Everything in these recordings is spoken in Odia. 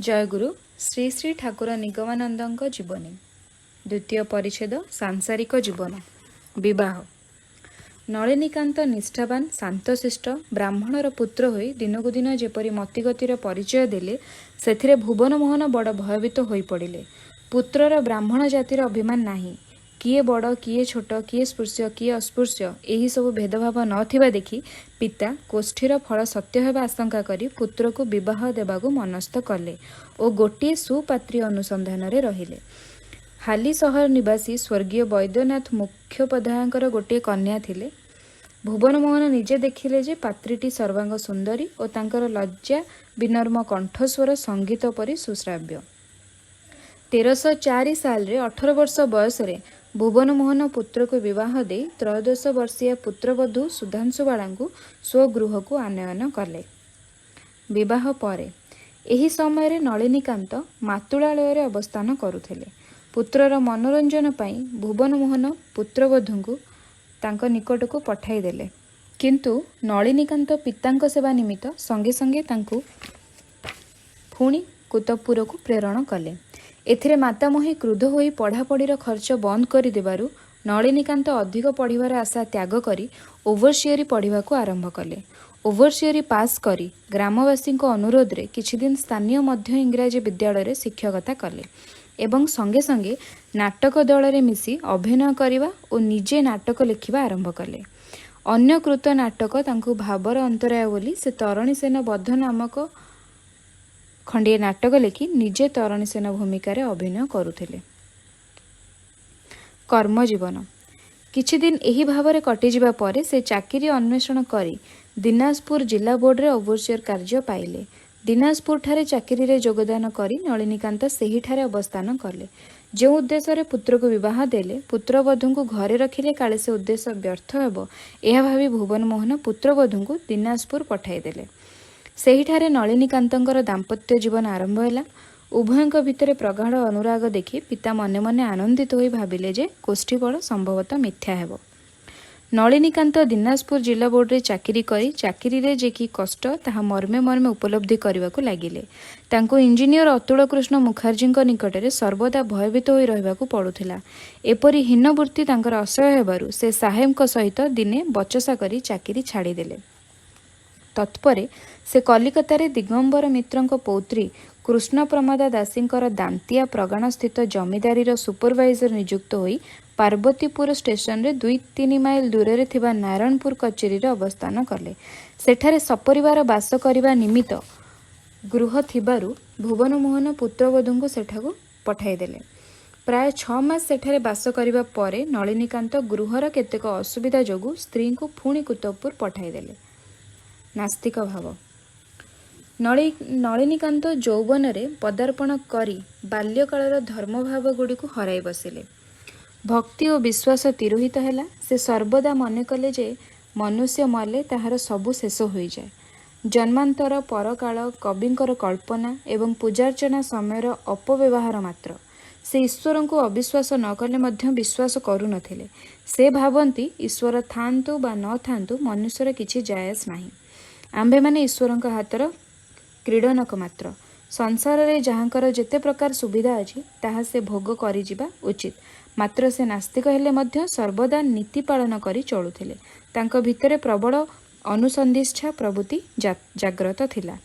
जयगुरु श्री श्री ठाकुर निगमानंद जीवनी द्वितीय परिच्छेद सांसारिक जीवन विवाह। नलिनीकांत निष्ठावान शांतशिष्ट ब्राह्मणर पुत्र होई दिनकु दिन जेपरी मतिगतिर परिचय देले सेथिरे भुवन मोहन बड़ भयभीत होई पड़िले। पुत्रर ब्राह्मण जातिर अभिमान नाही, किए बड़ किए छोट, किए स्पृश्य किए अस्पृश्य एही सबु भेदभाव नथिबा देखि पिता कोष्ठीर फल सत्य हेबा आशंका करी पुत्र को विवाह देबाकु मनस्थ कले ओ गोटे सुपात्री अनुसंधान रहिले। हाली सहर निवासी स्वर्गीय वैद्यनाथ मुख्योपाध्यायଙ୍କର गोटे कन्या थिले। भुवन मोहन निजे देखिले जे पात्रीटी सर्वांग सुंदरी और तांकर लज्जा विनर्म कंठस्वर संगीत परि सुश्राव्य। 1304 साल रे 18 वर्ष बयस रे भुवन मोहन पुत्र को विवाह दे 13 वर्षीय पुत्रवधू सुधांशुबाला स्वगृह को आनयन कले। विवाह परे एही समय नलिनीकांत मातुलालय रे अवस्थान करुथिले। पुत्रर मनोरंजन पाई भुवन मोहन पुत्रवधू तांको निकट को पठाई देले, किंतु नलिनीकांत पितांक सेवा निमित्त संगे संगे तांको पुणी कुतपुर को प्रेरण कले। एथिरे मातामही क्रुद्ध होई पढ़ापढ़ीर खर्च बंद कर देबारु नलिनीकांत अधिक पढ़िबार आशा त्याग करी ओवरसियरी पढ़िबाकू आरंभ कले। ओवरसियरी पास करी ग्रामवासी अनुरोध रे किछि दिन स्थानीय मध्य इंग्राजी विद्यालय रे शिक्षकता कले एवं संगे संगे नाटक दल रे मिसी अभिनय करिबा और निजे नाटक लिखिबा आरंभ कले। अन्य कृत नाटक तांकु भावर अंतराय बोली से तरुणी सेन बद्ध नामक खंडिए नाटक लिखि निजे तरुणी सेन भूमिका रे अभिनय करुथिले। कर्मजीवन किछि दिन एही भाव में कटिजिबा परे से चाकरी अन्वेषण करी दिनाजपुर जिला बोर्ड रे ओवरसियर कार्य पाइले। दिनाजपुर ठारे चाकरी रे योगदान करी नलिनीकांत सेही ठारे अवस्थान कले। जो उद्देश्य रे पुत्र को विवाह देले पुत्रवधू को घरे रखिले काले से उद्देश्य व्यर्थ हेबो एहा भावी भुवन मोहन पुत्रवधू को दिनाजपुर पठाई देले। सेही ठारे नलिनीकांतଙ୍କର दाम्पत्य जीवन आरंभ ହେଲା। उभयଙ୍କ भितरे प्रगाढ़ अनुराग देखि पिता मने मने आनंदित होई भाबिले जे कोष्ठीबल संभवतः मिथ्या हेबो। नलिनीकांत दिनाजपुर जिला बोर्ड रे चाकरी करी चाकरी रे जे कि कष्ट ताहा मर्मे मर्मे उपलब्धि करबाकू लागिले। तांको इंजीनियर अतुल कृष्ण मुखर्जीଙ୍କ निकटरे सर्वदा भयभीत होई रहबाकू पड़ुथिला। एपरि हीनवृत्ति तांकर असह्य हेबारु से साहेबଙ୍କ सहित दिने बचसा करी चाकरी छाड़ी देले। तत्परे से कलिकतारे दिगंबर मित्रଙ୍କ पौत्री कृष्ण प्रमदा दासींकर दांतिया प्रगाण स्थित जमीदारीर सुपरवाइजर नियुक्त होई पार्वतीपुर स्टेशन रे 2-3 माइल दूर रे थिबा नारायणपुर कचेरी रे अवस्थान कले। सेठारे सपरिवार बास करिबा निमित्त गृह थिबारु भुवन मोहन पुत्रवधू सेठाकू पठाई देले। प्राय 6 मास सेठारे बास करिबा परे नलिनीकांत गृहर केतेक असुविधा जोगु स्त्री को पुणी कुतपुर पठाई देले। नास्तिक भाव नलिनीकांत यौवन रे पदार्पण करी बाल्यकालर धर्मभाव गुड़ी को हराई बसिले। भक्ति और विश्वास तिरोहित हैला। से सर्वदा मने कले जे मनुष्य मले ताहार सबु शेष हो जाए। जन्मांतर परकाल कविंकर कल्पना एवं पूजार्चना समयर अपव्यवहार मात्र। से ईश्वर को अविश्वास न कले मध्य विश्वास करू नथिले। से भावंती ईश्वर थांतु बा न थांतु मनुष्यर किछि जायस नाही। आंबे माने ईश्वरଙ୍କ हातर क्रीडनक मात्र। संसार रे जहाँकर जेते प्रकार सुविधा अछि ताहा से भोग करि जिबा उचित। मात्र से नास्तिक हेले मध्य सर्वदा नीति पालन करी चलुथिले। तांक भितरे प्रबल अनुसंधिष्ठा प्रवृत्ति जाग्रत थिला।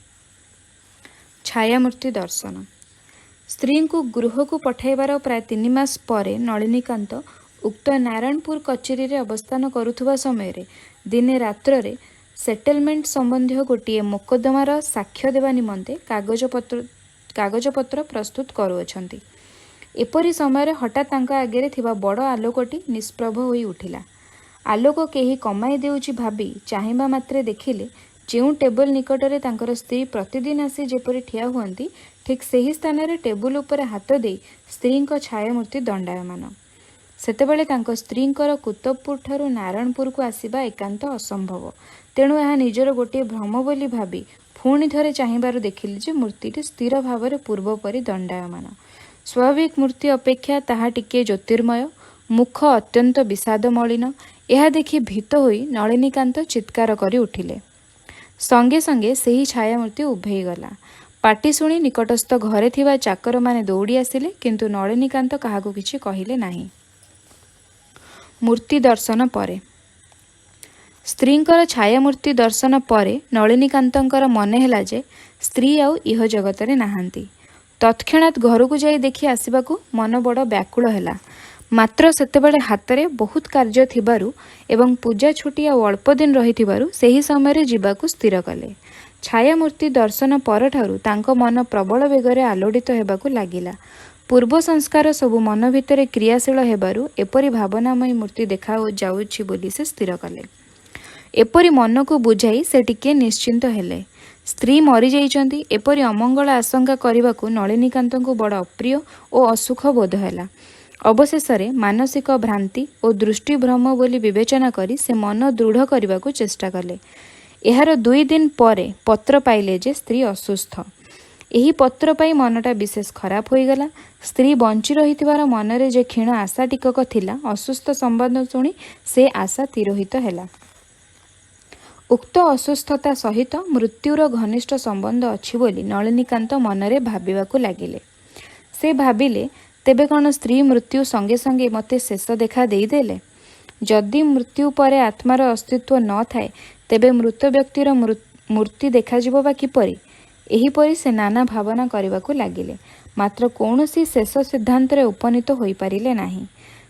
छायामूर्ति दर्शन स्त्री को गृह को पठाइबार प्राय 3 मास परे नलिनीकांत उक्त नारायणपुर कचेरी रे अवस्थान करुथुबा समय रे दिने रात्र रे सेटलमेंट संबंधी गोटे मोकदमार साक्ष्य देवा निमंते कागजपत्र प्रस्तुत करुअछंती। एपरी समय हठात तांका आगे थिबा बड़ आलोकटी निष्प्रभ होई उठिला। आलोक केही कमाई देउची भाबी चाहिबा मात्रे देखिले जेउ टेबल निकटरे तांकर स्त्री प्रतिदिन आसी जेपरी ठिया हुअंती ठीक सेही स्थान रे टेबुल उपरे हाथ देई स्त्रीଙ୍କ छायामूर्ति दंडायमान। सेतेबेले तांको स्त्रीଙ୍କର कुतबपुर ठारू नारायणपुर को आसीबा एकांत असंभव। तेणु यह निजर गोटे भ्रम बोली भाबी पुणी थरे चाहिबारु देखिले जे मूर्तिटी स्थिर भाव में पूर्व परि दंडायमान। स्वाभाविक मूर्ति अपेक्षा ताहा टिके ज्योतिर्मय, मुख अत्यंत विषाद मलिन। यह देखि भीत होई नलिनीकांत चित्कार करी उठिले। संगे संगे सेही छायामूर्ति उभेई गला। पाटी शुणी निकटस्थ घरे थिबा चाकर माने दौड़ी आसिले किंतु नलिनीकांत काहाकू किछि कहिले नाही। मूर्ति दर्शन परे स्त्रींकर छायामूर्ति दर्शन परे नलिनीकांतंकर मने ହେଲା जे स्त्री आउ इह जगतरे नाहांती। तत्क्षणात घरकू जाई देखि आसिबाकू मन बड़ व्याकुल ହେଲା। मात्र सेतेबेले हातरे बहुत कार्य थिबारु एवं पूजा छुटी आउ अल्प दिन रहिथिबारु सेही समय जिबाकू स्थिर कले। छायामूर्ति दर्शन परठारु तांको मन प्रबल बेगरे आलोड़ित हेबाकू लागिला। पूर्व संस्कार सबु मन भितरे क्रियाशील हेबारु एपरी भावनामयी मूर्ति देखा जाउछि बोली से स्थिर कले। एपरी मन को बुझाई से टिके निश्चिंत हेले। स्त्री मरी जाइछंती एपरी अमंगल आशंका करने नलिनीकांत को बड़ अप्रिय और असुख बोध है। अवशेष मानसिक भ्रांति और दृष्टिभ्रम बोली विवेचना करी से मन दृढ़ करने को चेष्टा कले। एहार 2 दिन परे पत्र पाइले जे स्त्री असुस्थ। एही पत्र पाई मनटा विशेष खराब होईगला। स्त्री बंची रहिथिबार मनरे जे क्षीण आशा टिकक थिला असुस्थ संवाद शुणी से आशा तिरोहित हैला। उक्त असुस्थता सहित मृत्युर घनिष्ठ संबंध अछि बोली नलिनीकांत मनरे भाबिबाकू लागिले। से भाबिले तेबे कौन स्त्री मृत्यु संगे संगे मते शेष देखा देदेले। जदि मृत्यु परे आत्मार अस्तित्व न थाए तेबे मृत व्यक्तिर मूर्ति देखाजिबो बा किपरि। एहीपरि से नाना भावना करबाकू लागिले। मात्र कौनसी शेष सिद्धांत रे उपनीत होई पारिले नाही।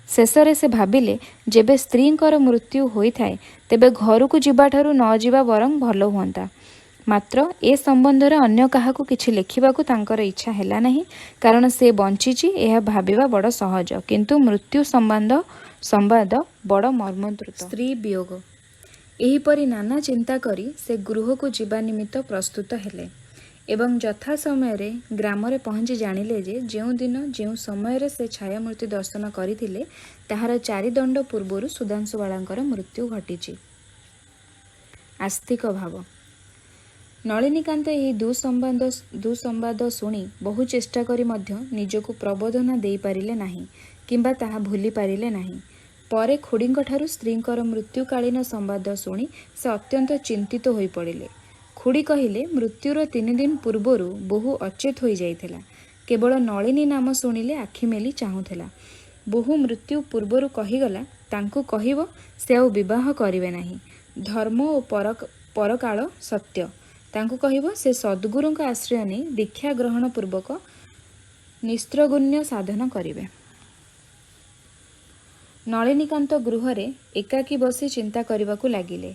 शेषरे से भाबिले जेबे स्त्रींकर मृत्यु होइथाए तेबे घरकू जिबाठारु न जिबा वरং भल हुअंता। मात्र ए संबंधर अन्य काहाकू किछि लेखिबाकू तांकर इच्छा हैला नाही, कारण से बंचीची एहा भाबिबा बड़ सहज, किंतु मृत्यु संवाद बड़ मर्मद्रुत। स्त्री वियोग एहीपरि नाना चिंता करी से गृहकू जिबा निमित्त प्रस्तुत हेले एवं यथा समय ग्राम रे पहुँची जानिले जे जेउ दिन जेउ समय से छायामूर्ति दर्शन करथिले ताहार 4 दंड पूर्वरु सुधांशुबालांकर मृत्यु घटिछि। आस्तिक भाव नलिनीकांत यही दुसंवाद शुणी बहु चेष्टा करी मध्य निजको प्रबोधना देई पारिले नाही किंबा ताहा भूली पारिले नाही। परे खुड़ींक ठारू स्त्रींकर मृत्युकालीन संवाद शुणी से अत्यंत चिंतित होई पड़िले। खुड़ी कहिले मृत्युर 3 दिन पूर्वरु बहु अचेत हो जाइथिला। केवल नलिनी नाम शुणिले आखि मेली चाहुथिला। बहु मृत्यु पूर्वरु कहिगला तांकु कहिबो से आउ विवाह करिवे नाही। धर्म और परकाल सत्य तांकु कहिबो से सद्गुरुंक आश्रय नै दीक्षा ग्रहण पूर्वक निस्त्रगुण्य साधन करिवे। नलिनीकांत गृहरे एकाकी बसी चिंता करबाकू लागिले।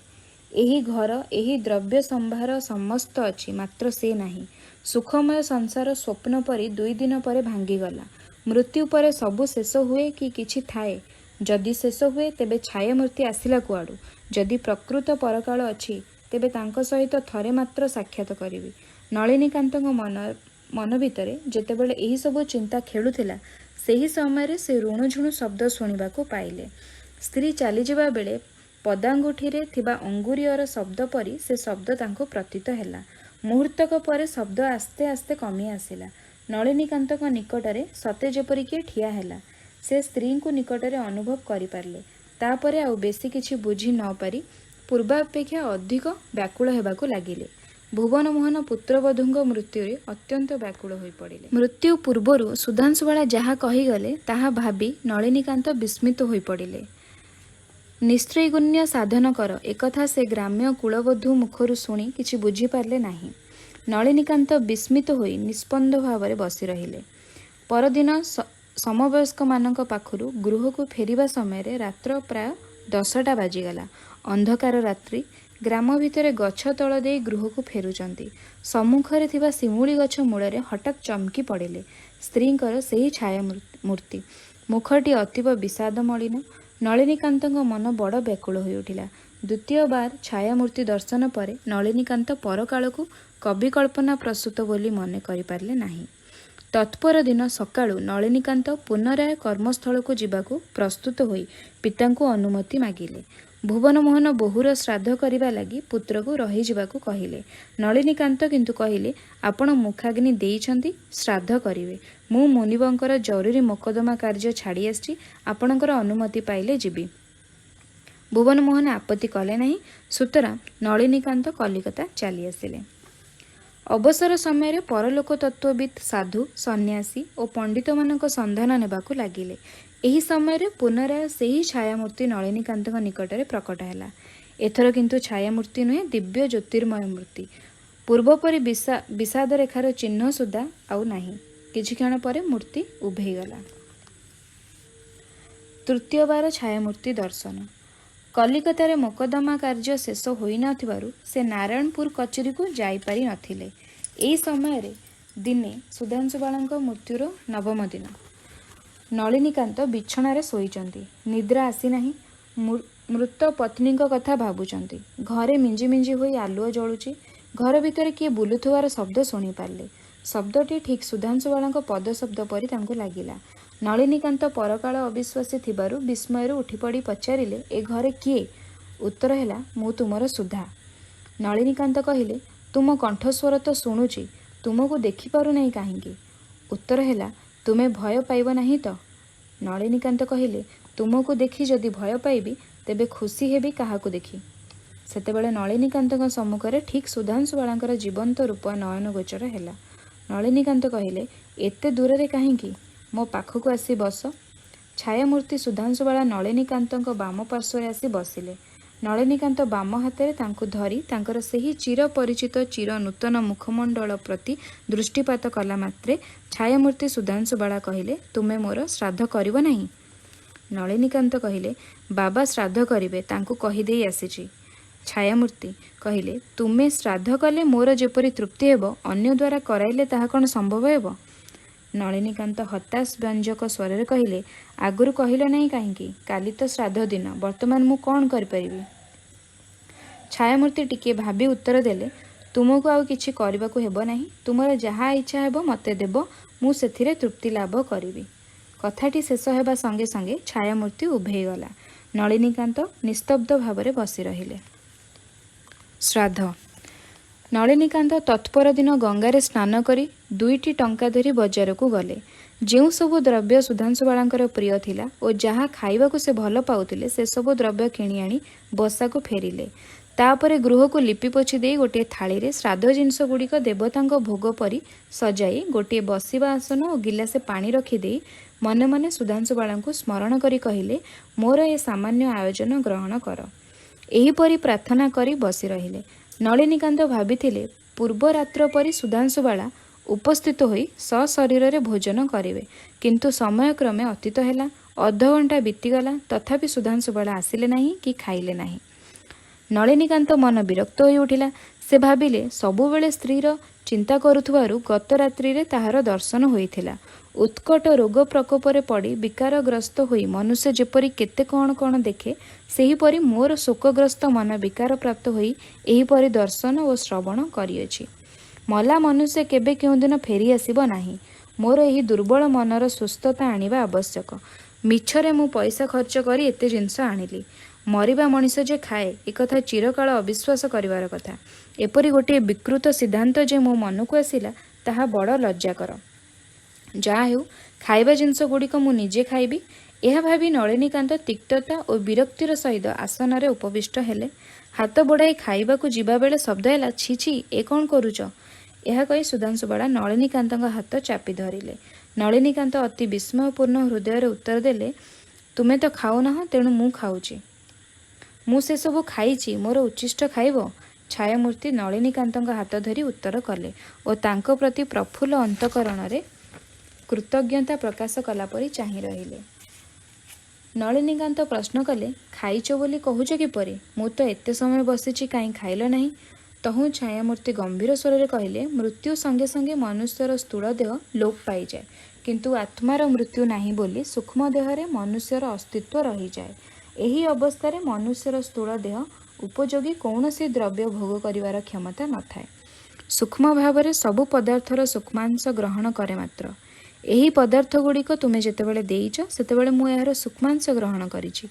एही घर एही द्रव्य संभार समस्त अछि, मात्र से नाही। सुखमय संसार स्वप्न परी 2 दिन परे भांगीगला। मृत्यु परे सबु शेष हुए कि किछि थाए। जदि शेष हुए तेबे छायामूर्ति आसिला कुआडू। जदि प्रकृत परकाल अछि तेबे तांको सहित थरे मात्र साक्षात करिवि। नलिनीकांतक मन भितरे जेतेबेले एही सबु चिंता खेलुथिला सेही समय से ऋणझुणु शब्द शुणिबाकू पाइले। स्त्री चली जिबा बेले पदांगुठीरे थिबा अंगुरीयर शब्द परी से शब्द तांको प्रतीत हैला। मुहूर्तक परे शब्द आस्ते आस्ते कमी आसिला। नलिनीकांतक निकटरे सते जेपरि किए ठिया हैला। से स्त्री को निकटरे अनुभव करि पारले। तापरे आउ बेसी किछि बुझी न पारी पूर्वापेक्षा अधिक व्याकुल हेबाकू लागिले। भुवन मोहन पुत्रवधूंक मृत्युरे अत्यंत व्याकुल होई पड़िले। मृत्यु पूर्वरु सुधांशुबाला जहा कहिगले ताहा भाबी नलिनीकांत विस्मित होई पड़िले। निस्त्रैगुण्य साधन कर एकथा से ग्राम्य कुलवधू मुखरु शुणी किछि बुझी पारले नाही। नलिनीकांत विस्मित होई निस्पंद भावरे बसी रहिले। परदिन समवयस्क मानक पाखरु गृहकू फेरिबा समय रात्र प्राय 10टा बाजिगला। अंधकार रात्रि। ग्राम भितरे गछ तळ देई गृहकू फेरुचंती। सम्मुखरे थिबा शिमुली गछ मूଳରେ हठात चमकी पड़िले स्त्रींकर सेही छाया मूर्ति। मुखटी अतीव विषाद मलिन। नलिनीकांतक मन बड़ व्याकुल होई उठिला। द्वितीय बार छायामूर्ति दर्शन परे नलिनीकांत परकालकू कवि कल्पना प्रसूत बोली मने करि पारले नाही। तत्पर दिन सकाळू नलिनीकांत पुनराय कर्मस्थलकू जिबाकू प्रस्तुत होई पितांकू अनुमति मागिले। भुवन मोहन बोहूर श्राद्ध करिबा लागि पुत्रकू रही जिबाकू कहिले। नलिनीकांत किंतु कहिले आपण मुखाग्नि देइछंती, श्राद्ध करिवे। मु मुनिबंकर जरूरी मोकदमा कार्य छाड़ी आछि, आपणकर अनुमति पाइले जिबी। भुवन मोहन आपत्ति कले नाही। सुतरां नलिनीकांत कलिकता चली आसिले। ଅବସର ସମୟରେ ପରଲୋକ ତତ୍ତ୍ୱବିତ୍ ସାଧୁ ସନ୍ନ୍ୟାସୀ ଓ ପଣ୍ଡିତମାନଙ୍କ ସନ୍ଧାନ ନେବାକୁ ଲାଗିଲେ। ଏହି ସମୟରେ ପୁନରାୟ ସେହି ଛାୟାମୂର୍ତ୍ତି ନଳିନୀକାନ୍ତଙ୍କ ନିକଟରେ ପ୍ରକଟ ହେଲା। ଏଥର କିନ୍ତୁ ଛାୟାମୂର୍ତ୍ତି ନୁହେଁ, ଦିବ୍ୟ ଜ୍ୟୋତିର୍ମୟ ମୂର୍ତ୍ତି। ପୂର୍ବପରି ବିଷାଦ ରେଖାର ଚିହ୍ନ ସୁଦ୍ଧା ଆଉ ନାହିଁ। କିଛି କ୍ଷଣ ପରେ ମୂର୍ତ୍ତି ଉଭେଇଗଲା। ତୃତୀୟବାର ଛାୟାମୂର୍ତ୍ତି ଦର୍ଶନ। କଲିକତାରେ ମୋକଦ୍ଦମା କାର୍ଯ୍ୟ ଶେଷ ହୋଇନଥିବାରୁ ସେ ନାରାୟଣପୁର କଚେରୀକୁ ଯାଇପାରି ନଥିଲେ। ଏହି ସମୟରେ ଦିନେ ସୁଧାଂଶୁବାଳାଙ୍କ ମୃତ୍ୟୁର ନବମ ଦିନ। ନଳିନୀକାନ୍ତ ବିଛଣାରେ ଶୋଇଛନ୍ତି। ନିଦ୍ରା ଆସିନାହିଁ। ମୃତ ପତ୍ନୀଙ୍କ କଥା ଭାବୁଛନ୍ତି। ଘରେ ମିଞ୍ଜି ମିଞ୍ଜି ହୋଇ ଆଲୁଅ ଜଳୁଛି। ଘର ଭିତରେ କିଏ ବୁଲୁଥିବାର ଶବ୍ଦ ଶୁଣିପାରିଲେ। ଶବ୍ଦଟି ଠିକ୍ ସୁଧାଂଶୁବାଳାଙ୍କ ପଦ ଶବ୍ଦ ପରି ତାଙ୍କୁ ଲାଗିଲା। ନଳିନୀକାନ୍ତ ପରକାଳ ଅବିଶ୍ୱାସୀ ଥିବାରୁ ବିସ୍ମୟରୁ ଉଠିପଡ଼ି ପଚାରିଲେ, ଏ ଘରେ କିଏ? ଉତ୍ତର ହେଲା, ମୁଁ ତୁମର ସୁଧା। ନଳିନୀକାନ୍ତ କହିଲେ, ତୁମ କଣ୍ଠସ୍ୱର ତ ଶୁଣୁଛି, ତୁମକୁ ଦେଖିପାରୁନାହିଁ କାହିଁକି? ଉତ୍ତର ହେଲା, ତୁମେ ଭୟ ପାଇବ ନାହିଁ ତ? ନଳିନୀକାନ୍ତ କହିଲେ, ତୁମକୁ ଦେଖି ଯଦି ଭୟ ପାଇବି ତେବେ ଖୁସି ହେବି କାହାକୁ ଦେଖି? ସେତେବେଳେ ନଳିନୀକାନ୍ତଙ୍କ ସମ୍ମୁଖରେ ଠିକ୍ ସୁଧାଂଶୁବାଳାଙ୍କର ଜୀବନ୍ତ ରୂପ ନୟନଗୋଚର ହେଲା। ନଳିନୀକାନ୍ତ କହିଲେ, ଏତେ ଦୂରରେ କାହିଁକି? ମୋ ପାଖକୁ ଆସି ବସ। ଛାୟାମୂର୍ତ୍ତି ସୁଧାଂଶୁବାଳା ନଳିନୀକାନ୍ତଙ୍କ ବାମ ପାର୍ଶ୍ୱରେ ଆସି ବସିଲେ। ନଳିନୀକାନ୍ତ ବାମ ହାତରେ ତାଙ୍କୁ ଧରି ତାଙ୍କର ସେହି ଚିର ପରିଚିତ ଚିର ନୂତନ ମୁଖମଣ୍ଡଳ ପ୍ରତି ଦୃଷ୍ଟିପାତ କଲା ମାତ୍ରେ ଛାୟାମୂର୍ତ୍ତି ସୁଧାଂଶୁବାଳା କହିଲେ, ତୁମେ ମୋର ଶ୍ରାଦ୍ଧ କରିବ ନାହିଁ? ନଳିନୀକାନ୍ତ କହିଲେ, ବାବା ଶ୍ରାଦ୍ଧ କରିବେ, ତାଙ୍କୁ କହିଦେଇ ଆସିଛି। ଛାୟାମୂର୍ତ୍ତି କହିଲେ, ତୁମେ ଶ୍ରାଦ୍ଧ କଲେ ମୋର ଯେପରି ତୃପ୍ତି ହେବ, ଅନ୍ୟ ଦ୍ୱାରା କରାଇଲେ ତାହା କ'ଣ ସମ୍ଭବ ହେବ? ନଳିନୀକାନ୍ତ ହତାଶ ବ୍ୟଞ୍ଜକ ସ୍ୱରରେ କହିଲେ, ଆଗରୁ କହିଲ ନାହିଁ କାହିଁକି? କାଲି ତ ଶ୍ରାଦ୍ଧ ଦିନ, ବର୍ତ୍ତମାନ ମୁଁ କ'ଣ କରିପାରିବି? ଛାୟାମୂର୍ତ୍ତି ଟିକିଏ ଭାବି ଉତ୍ତର ଦେଲେ, ତୁମକୁ ଆଉ କିଛି କରିବାକୁ ହେବ ନାହିଁ। ତୁମର ଯାହା ଇଚ୍ଛା ହେବ ମୋତେ ଦେବ, ମୁଁ ସେଥିରେ ତୃପ୍ତି ଲାଭ କରିବି। କଥାଟି ଶେଷ ହେବା ସଙ୍ଗେ ସଙ୍ଗେ ଛାୟାମୂର୍ତ୍ତି ଉଭେଇଗଲା। ନଳିନୀକାନ୍ତ ନିସ୍ତବ୍ଧ ଭାବରେ ବସି ରହିଲେ। ଶ୍ରାଦ୍ଧ। ନଳିନୀକାନ୍ତ ତତ୍ପର ଦିନ ଗଙ୍ଗାରେ ସ୍ନାନ କରି 2ଟି ଟଙ୍କା ଧରି ବଜାରକୁ ଗଲେ। ଯେଉଁ ସବୁ ଦ୍ରବ୍ୟ ସୁଧାଂଶୁବାଳାଙ୍କର ପ୍ରିୟ ଥିଲା ଓ ଯାହା ଖାଇବାକୁ ସେ ଭଲ ପାଉଥିଲେ, ସେସବୁ ଦ୍ରବ୍ୟ କିଣି ଆଣି ବସାକୁ ଫେରିଲେ। ତାପରେ ଗୃହକୁ ଲିପି ପୋଛି ଦେଇ ଗୋଟିଏ ଥାଳିରେ ଶ୍ରାଦ୍ଧ ଜିନିଷ ଗୁଡ଼ିକ ଦେବତାଙ୍କ ଭୋଗ ପରି ସଜାଇ ଗୋଟିଏ ବସିବା ଆସନ ଓ ଗିଲାସେ ପାଣି ରଖିଦେଇ ମନେ ମନେ ସୁଧାଂଶୁବାଳାଙ୍କୁ ସ୍ମରଣ କରି କହିଲେ, ମୋର ଏ ସାମାନ୍ୟ ଆୟୋଜନ ଗ୍ରହଣ କର। ଏହିପରି ପ୍ରାର୍ଥନା କରି ବସି ରହିଲେ। ନଳିନୀକାନ୍ତ ଭାବିଥିଲେ, ପୂର୍ବ ରାତ୍ର ପରି ସୁଧାଂଶୁବାଳା ଉପସ୍ଥିତ ହୋଇ ସଶରୀରରେ ଭୋଜନ କରିବେ, କିନ୍ତୁ ସମୟକ୍ରମେ ଅତୀତ ହେଲା। ଅଧଘଣ୍ଟା ବିତିଗଲା, ତଥାପି ସୁଧାଂଶୁବାଳା ଆସିଲେ ନାହିଁ କି ଖାଇଲେ ନାହିଁ। ନଳିନୀକାନ୍ତ ମନ ବିରକ୍ତ ହୋଇ ଉଠିଲା। ସେ ଭାବିଲେ, ସବୁବେଳେ ସ୍ତ୍ରୀର ଚିନ୍ତା କରୁଥିବାରୁ ଗତ ରାତ୍ରିରେ ତାହାର ଦର୍ଶନ ହୋଇଥିଲା। ଉତ୍କଟ ରୋଗ ପ୍ରକୋପରେ ପଡ଼ି ବିକାରଗ୍ରସ୍ତ ହୋଇ ମନୁଷ୍ୟ ଯେପରି କେତେ କ'ଣ କ'ଣ ଦେଖେ, ସେହିପରି ମୋର ଶୋକଗ୍ରସ୍ତ ମନ ବିକାରପ୍ରାପ୍ତ ହୋଇ ଏହିପରି ଦର୍ଶନ ଓ ଶ୍ରବଣ କରିଅଛି। ମଲା ମନୁଷ୍ୟ କେବେ କେଉଁଦିନ ଫେରି ଆସିବ ନାହିଁ। ମୋର ଏହି ଦୁର୍ବଳ ମନର ସୁସ୍ଥତା ଆଣିବା ଆବଶ୍ୟକ। ମିଛରେ ମୁଁ ପଇସା ଖର୍ଚ୍ଚ କରି ଏତେ ଜିନିଷ ଆଣିଲି। ମରିବା ମଣିଷ ଯେ ଖାଏ, ଏକଥା ଚିରକାଳ ଅବିଶ୍ୱାସ କରିବାର କଥା। ଏପରି ଗୋଟିଏ ବିକୃତ ସିଦ୍ଧାନ୍ତ ଯେ ମୋ ମନକୁ ଆସିଲା, ତାହା ବଡ଼ ଲଜ୍ଜାକର। ଯାହା ହେଉ, ଖାଇବା ଜିନିଷ ଗୁଡ଼ିକ ମୁଁ ନିଜେ ଖାଇବି। ଏହା ଭାବି ନଳିନୀକାନ୍ତ ତିକ୍ତତା ଓ ବିରକ୍ତିର ସହିତ ଆସନରେ ଉପବିଷ୍ଟ ହେଲେ। ହାତ ବଢ଼ାଇ ଖାଇବାକୁ ଯିବାବେଳେ ଶବ୍ଦ ହେଲା, ଛି ଛି, ଏ କ'ଣ କରୁଛ? ଏହା କହି ସୁଧାଂଶୁବାଳା ନଳିନୀକାନ୍ତଙ୍କ ହାତ ଚାପି ଧରିଲେ। ନଳିନୀକାନ୍ତ ଅତି ବିସ୍ମୟପୂର୍ଣ୍ଣ ହୃଦୟରେ ଉତ୍ତର ଦେଲେ, ତୁମେ ତ ଖାଉନାହଁ, ତେଣୁ ମୁଁ ଖାଉଛି। ମୁଁ ସେସବୁ ଖାଇଛି, ମୋର ଉଚ୍ଛିଷ୍ଟ ଖାଇବ? ଛାୟାମୂର୍ତ୍ତି ନଳିନୀକାନ୍ତଙ୍କ ହାତ ଧରି ଉତ୍ତର କଲେ ଓ ତାଙ୍କ ପ୍ରତି ପ୍ରଫୁଲ୍ଲ ଅନ୍ତଃକରଣରେ କୃତଜ୍ଞତା ପ୍ରକାଶ କଲା ପରି ଚାହିଁ ରହିଲେ। ନଳିନୀକାନ୍ତ ପ୍ରଶ୍ନ କଲେ, ଖାଇଛ ବୋଲି କହୁଛ କିପରି? ମୁଁ ତ ଏତେ ସମୟ ବସିଛି, କାହିଁ ଖାଇଲ ନାହିଁ? ତହୁଁ ଛାୟାମୂର୍ତ୍ତି ଗମ୍ଭୀର ସ୍ୱରରେ କହିଲେ, ମୃତ୍ୟୁ ସଙ୍ଗେ ସଙ୍ଗେ ମନୁଷ୍ୟର ସ୍ଥୂଳ ଦେହ ଲୋପ ପାଇଯାଏ, କିନ୍ତୁ ଆତ୍ମାର ମୃତ୍ୟୁ ନାହିଁ ବୋଲି ସୂକ୍ଷ୍ମ ଦେହରେ ମନୁଷ୍ୟର ଅସ୍ତିତ୍ୱ ରହିଯାଏ। ଏହି ଅବସ୍ଥାରେ ମନୁଷ୍ୟର ସ୍ଥୂଳ ଦେହ ଉପଯୋଗୀ କୌଣସି ଦ୍ରବ୍ୟ ଭୋଗ କରିବାର କ୍ଷମତା ନଥାଏ। ସୂକ୍ଷ୍ମ ଭାବରେ ସବୁ ପଦାର୍ଥର ସୂକ୍ଷ୍ମାଂଶ ଗ୍ରହଣ କରେ ମାତ୍ର। ଏହି ପଦାର୍ଥ ଗୁଡ଼ିକ ତୁମେ ଯେତେବେଳେ ଦେଇଛ, ସେତେବେଳେ ମୁଁ ଏହାର ସୂକ୍ଷ୍ମାଂଶ ଗ୍ରହଣ କରିଛି।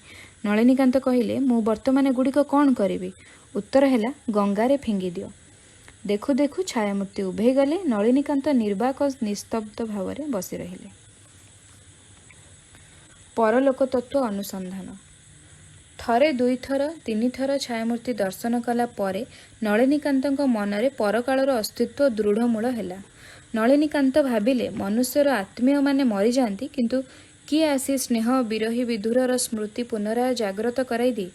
ନଳିନୀକାନ୍ତ କହିଲେ, ମୁଁ ବର୍ତ୍ତମାନ ଏଗୁଡ଼ିକ କ'ଣ କରିବି? ଉତ୍ତର ହେଲା, ଗଙ୍ଗାରେ ଫିଙ୍ଗିଦିଅ। ଦେଖୁ ଦେଖୁ ଛାୟାମୂର୍ତ୍ତି ଉଭେଇ ଗଲେ। ନଳିନୀକାନ୍ତ ନିର୍ବାକ ନିସ୍ତବ୍ଧ ଭାବରେ ବସି ରହିଲେ। ପରଲୋକ ତତ୍ତ୍ୱ ଅନୁସନ୍ଧାନ। ଥରେ ଦୁଇଥର ତିନିଥର ଛାୟାମୂର୍ତ୍ତି ଦର୍ଶନ କଲା ପରେ ନଳିନୀକାନ୍ତଙ୍କ ମନରେ ପରକାଳର ଅସ୍ତିତ୍ୱ ଦୃଢ଼ମୂଳ ହେଲା। ନଳିନୀକାନ୍ତ ଭାବିଲେ, ମନୁଷ୍ୟର ଆତ୍ମୀୟମାନେ ମରିଯାଆନ୍ତି, କିନ୍ତୁ କିଏ ଆସି ସ୍ନେହ ବିରହୀ ବିଧୁରର ସ୍ମୃତି ପୁନରାୟ ଜାଗ୍ରତ କରାଇ ଦିଏ?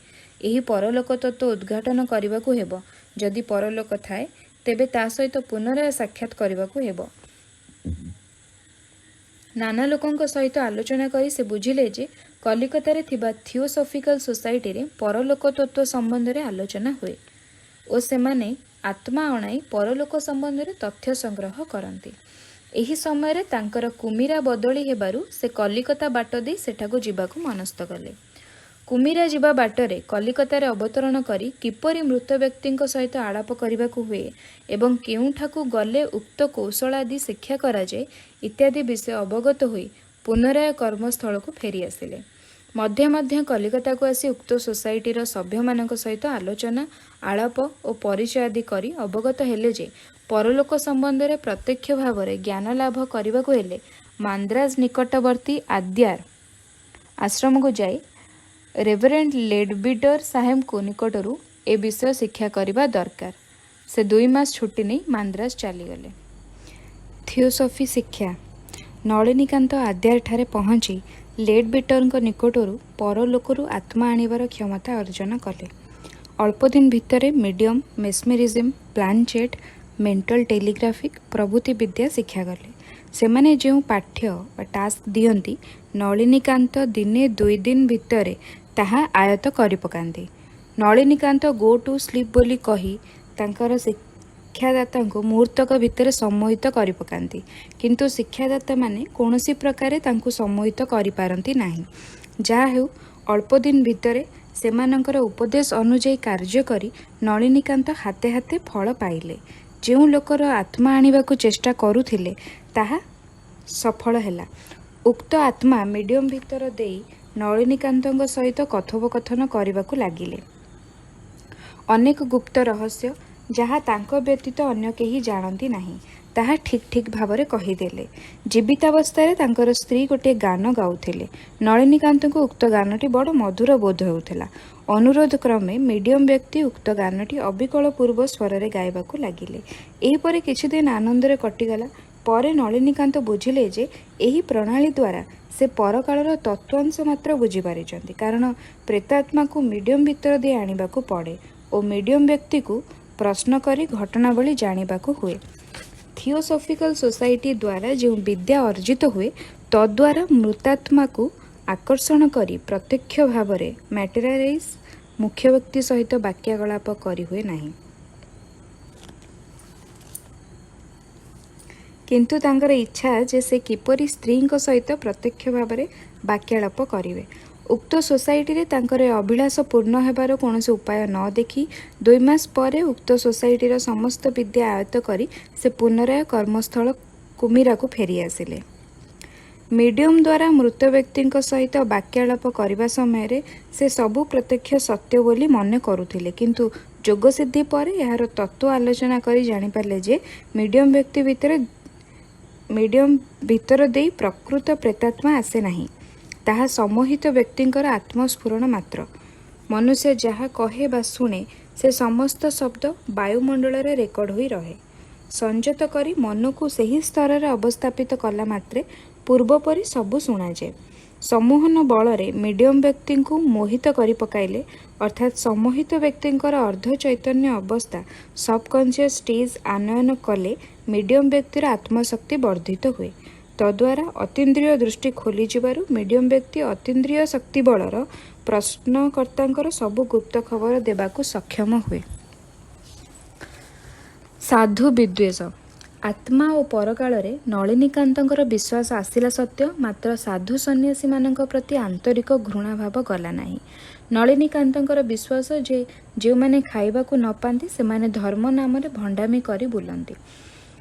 ଏହି ପରଲୋକ ତତ୍ତ୍ୱ ଉଦ୍ଘାଟନ କରିବାକୁ ହେବ। ଯଦି ପରଲୋକ ଥାଏ, ତେବେ ତା ସହିତ ପୁନରାୟ ସାକ୍ଷାତ କରିବାକୁ ହେବ। ନାନା ଲୋକଙ୍କ ସହିତ ଆଲୋଚନା କରି ସେ ବୁଝିଲେ ଯେ କଲିକତାରେ ଥିବା ଥିଓସୋଫିକାଲ ସୋସାଇଟିରେ ପରଲୋକ ତତ୍ତ୍ୱ ସମ୍ବନ୍ଧରେ ଆଲୋଚନା ହୁଏ ଓ ସେମାନେ ଆତ୍ମା ଅଣାଇ ପରଲୋକ ସମ୍ବନ୍ଧରେ ତଥ୍ୟ ସଂଗ୍ରହ କରନ୍ତି। ଏହି ସମୟରେ ତାଙ୍କର କୁମିରା ବଦଳି ହେବାରୁ ସେ କଲିକତା ବାଟ ଦେଇ ସେଠାକୁ ଯିବାକୁ ମନସ୍ଥ କଲେ। କୁମିରା ଯିବା ବାଟରେ କଲିକତାରେ ଅବତରଣ କରି କିପରି ମୃତ ବ୍ୟକ୍ତିଙ୍କ ସହିତ ଆଳାପ କରିବାକୁ ହୁଏ ଏବଂ କେଉଁଠାକୁ ଗଲେ ଉକ୍ତ କୌଶଳାଦି ଶିକ୍ଷା କରାଯାଏ ଇତ୍ୟାଦି ବିଷୟ ଅବଗତ ହୋଇ ପୁନରାୟ କର୍ମସ୍ଥଳକୁ ଫେରି ଆସିଲେ। ମଧ୍ୟ ମଧ୍ୟ କଲିକତାକୁ ଆସି ଉକ୍ତ ସୋସାଇଟିର ସଭ୍ୟମାନଙ୍କ ସହିତ ଆଲୋଚନା, ଆଳାପ ଓ ପରିଚୟ ଆଦି କରି ଅବଗତ ହେଲେ ଯେ ପରଲୋକ ସମ୍ବନ୍ଧରେ ପ୍ରତ୍ୟକ୍ଷ ଭାବରେ ଜ୍ଞାନ ଲାଭ କରିବାକୁ ହେଲେ ମାନ୍ଦ୍ରାଜ ନିକଟବର୍ତ୍ତୀ ଆଦ୍ୟାର ଆଶ୍ରମକୁ ଯାଇ ରେଭରେଣ୍ଡ ଲେଡବିଟର ସାହେବଙ୍କ ନିକଟରୁ ଏ ବିଷୟ ଶିକ୍ଷା କରିବା ଦରକାର। ସେ 2 ମାସ ଛୁଟି ନେଇ ମାନ୍ଦ୍ରାଜ ଚାଲିଗଲେ। ଥିଓସଫି ଶିକ୍ଷା। ନଳିନୀକାନ୍ତ ଆଦ୍ୟାରଠାରେ ପହଞ୍ଚି ଲେଡବିଟରଙ୍କ ନିକଟରୁ ପରଲୋକରୁ ଆତ୍ମା ଆଣିବାର କ୍ଷମତା ଅର୍ଜନ କଲେ। ଅଳ୍ପ ଦିନ ଭିତରେ ମିଡ଼ିୟମ୍, ମେସ୍ମେରିଜିମ୍, ପ୍ଲାନଚେଟ୍, ମେଣ୍ଟାଲ ଟେଲିଗ୍ରାଫିକ୍ ପ୍ରଭୃତି ବିଦ୍ୟା ଶିକ୍ଷା କଲେ। ସେମାନେ ଯେଉଁ ପାଠ୍ୟ ବା ଟାସ୍କ ଦିଅନ୍ତି, ନଳିନୀକାନ୍ତ ଦିନେ 2 ଦିନ ଭିତରେ ତାହା ଆୟତ୍ତ କରି ପକାନ୍ତି। ନଳିନୀକାନ୍ତ ଗୋ ଟୁ ସ୍ଲିପ୍ ବୋଲି କହି ତାଙ୍କର ଶିକ୍ଷାଦାତାଙ୍କୁ ମୁହୂର୍ତ୍ତକ ଭିତରେ ସମ୍ମୋହିତ କରି ପକାନ୍ତି, କିନ୍ତୁ ଶିକ୍ଷାଦାତାମାନେ କୌଣସି ପ୍ରକାରେ ତାଙ୍କୁ ସମ୍ମୋହିତ କରିପାରନ୍ତି ନାହିଁ। ଯାହା ହେଉ, ଅଳ୍ପ ଦିନ ଭିତରେ ସେମାନଙ୍କର ଉପଦେଶ ଅନୁଯାୟୀ କାର୍ଯ୍ୟ କରି ନଳିନୀକାନ୍ତ ହାତେ ହାତେ ଫଳ ପାଇଲେ। ଯେଉଁ ଲୋକର ଆତ୍ମା ଆଣିବାକୁ ଚେଷ୍ଟା କରୁଥିଲେ ତାହା ସଫଳ ହେଲା। ଉକ୍ତ ଆତ୍ମା ମିଡ଼ିୟମ୍ ଭିତର ଦେଇ ନଳିନୀକାନ୍ତଙ୍କ ସହିତ କଥୋପକଥନ କରିବାକୁ ଲାଗିଲେ। ଅନେକ ଗୁପ୍ତ ରହସ୍ୟ, ଯାହା ତାଙ୍କ ବ୍ୟତୀତ ଅନ୍ୟ କେହି ଜାଣନ୍ତି ନାହିଁ, ତାହା ଠିକ୍ ଠିକ୍ ଭାବରେ କହିଦେଲେ। ଜୀବିତାବସ୍ଥାରେ ତାଙ୍କର ସ୍ତ୍ରୀ ଗୋଟିଏ ଗାନ ଗାଉଥିଲେ। ନଳିନୀକାନ୍ତଙ୍କୁ ଉକ୍ତ ଗାନଟି ବଡ଼ ମଧୁର ବୋଧ ହେଉଥିଲା। ଅନୁରୋଧ କ୍ରମେ ମିଡ଼ିୟମ୍ ବ୍ୟକ୍ତି ଉକ୍ତ ଗାନଟି ଅବିକଳ ପୂର୍ବ ସ୍ୱରରେ ଗାଇବାକୁ ଲାଗିଲେ। ଏହିପରି କିଛିଦିନ ଆନନ୍ଦରେ କଟିଗଲା ପରେ ନଳିନୀକାନ୍ତ ବୁଝିଲେ ଯେ ଏହି ପ୍ରଣାଳୀ ଦ୍ୱାରା ସେ ପରକାଳର ତତ୍ତ୍ୱାଂଶ ମାତ୍ର ବୁଝିପାରିଛନ୍ତି, କାରଣ ପ୍ରେତାତ୍ମାକୁ ମିଡ଼ିୟମ୍ ଭିତର ଦେଇ ଆଣିବାକୁ ପଡ଼େ ଓ ମିଡ଼ିୟମ୍ ବ୍ୟକ୍ତିକୁ ପ୍ରଶ୍ନ କରି ଘଟଣାବଳୀ ଜାଣିବାକୁ ହୁଏ। ଥିଓସୋଫିକାଲ ସୋସାଇଟି ଦ୍ୱାରା ଯେଉଁ ବିଦ୍ୟା ଅର୍ଜିତ ହୁଏ, ତଦ୍ୱାରା ମୃତାତ୍ମାକୁ ଆକର୍ଷଣ କରି ପ୍ରତ୍ୟକ୍ଷ ଭାବରେ ମ୍ୟାଟେରିଆଲାଇଜ୍ ମୁଖ୍ୟ ବ୍ୟକ୍ତି ସହିତ ବାକ୍ୟାଳାପ କରିହୁଏ ନାହିଁ। କିନ୍ତୁ ତାଙ୍କର ଇଚ୍ଛା ଯେ ସେ କିପରି ସ୍ତ୍ରୀଙ୍କ ସହିତ ପ୍ରତ୍ୟକ୍ଷ ଭାବରେ ବାକ୍ୟାଳାପ କରିବେ। ଉକ୍ତ ସୋସାଇଟିରେ ତାଙ୍କର ଏ ଅଭିଳାଷ ପୂର୍ଣ୍ଣ ହେବାର କୌଣସି ଉପାୟ ନ ଦେଖି 2 ମାସ ପରେ ଉକ୍ତ ସୋସାଇଟିର ସମସ୍ତ ବିଦ୍ୟା ଆୟତ୍ତ କରି ସେ ପୁନରାୟ କର୍ମସ୍ଥଳ କୁମିରାକୁ ଫେରି ଆସିଲେ। ମିଡ଼ିୟମ୍ ଦ୍ୱାରା ମୃତ ବ୍ୟକ୍ତିଙ୍କ ସହିତ ବାକ୍ୟାଳାପ କରିବା ସମୟରେ ସେ ସବୁ ପ୍ରତ୍ୟକ୍ଷ ସତ୍ୟ ବୋଲି ମନେ କରୁଥିଲେ, କିନ୍ତୁ ଯୋଗସିଦ୍ଧି ପରେ ଏହାର ତତ୍ତ୍ୱ ଆଲୋଚନା କରି ଜାଣିପାରିଲେ ଯେ ମିଡ଼ିୟମ୍ ଭିତର ଦେଇ ପ୍ରକୃତ ପ୍ରେତାତ୍ମା ଆସେ ନାହିଁ, ତାହା ସମ୍ମୋହିତ ବ୍ୟକ୍ତିଙ୍କର ଆତ୍ମସ୍ଫୁରଣ ମାତ୍ର। ମନୁଷ୍ୟ ଯାହା କହେ ବା ଶୁଣେ, ସେ ସମସ୍ତ ଶବ୍ଦ ବାୟୁମଣ୍ଡଳରେ ରେକର୍ଡ ହୋଇ ରହେ। ସଂଯତ କରି ମନକୁ ସେହି ସ୍ତରରେ ଅବସ୍ଥାପିତ କଲା ମାତ୍ରେ ପୂର୍ବପରି ସବୁ ଶୁଣାଯାଏ। ସମ୍ମୋହନ ବଳରେ ମିଡ଼ିୟମ୍ ବ୍ୟକ୍ତିଙ୍କୁ ମୋହିତ କରି ପକାଇଲେ, ଅର୍ଥାତ୍ ସମ୍ମୋହିତ ବ୍ୟକ୍ତିଙ୍କର ଅର୍ଦ୍ଧ ଚୈତନ୍ୟ ଅବସ୍ଥା ସବ୍କନ୍ସିୟସ୍ ଷ୍ଟେଜ୍ ଆନୟନ କଲେ ମିଡ଼ିୟମ୍ ବ୍ୟକ୍ତିର ଆତ୍ମଶକ୍ତି ବର୍ଦ୍ଧିତ ହୁଏ। ତଦ୍ୱାରା ଅତୀନ୍ଦ୍ରିୟ ଦୃଷ୍ଟି ଖୋଲିଯିବାରୁ ମିଡ଼ିୟମ୍ ବ୍ୟକ୍ତି ଅତୀନ୍ଦ୍ରିୟ ଶକ୍ତି ବଳର ପ୍ରଶ୍ନକର୍ତ୍ତାଙ୍କର ସବୁ ଗୁପ୍ତ ଖବର ଦେବାକୁ ସକ୍ଷମ ହୁଏ। ସାଧୁ ବିଦ୍ୱେଷ। ଆତ୍ମା ଓ ପରକାଳରେ ନଳିନୀକାନ୍ତଙ୍କର ବିଶ୍ୱାସ ଆସିଲା ସତ୍ୟ, ମାତ୍ର ସାଧୁ ସନ୍ନ୍ୟାସୀମାନଙ୍କ ପ୍ରତି ଆନ୍ତରିକ ଘୃଣାଭାବ ଗଲା ନାହିଁ। ନଳିନୀକାନ୍ତଙ୍କର ବିଶ୍ୱାସ ଯେ ଯେଉଁମାନେ ଖାଇବାକୁ ନ ପାଆନ୍ତି ସେମାନେ ଧର୍ମ ନାମରେ ଭଣ୍ଡାମି କରି ବୁଲନ୍ତି।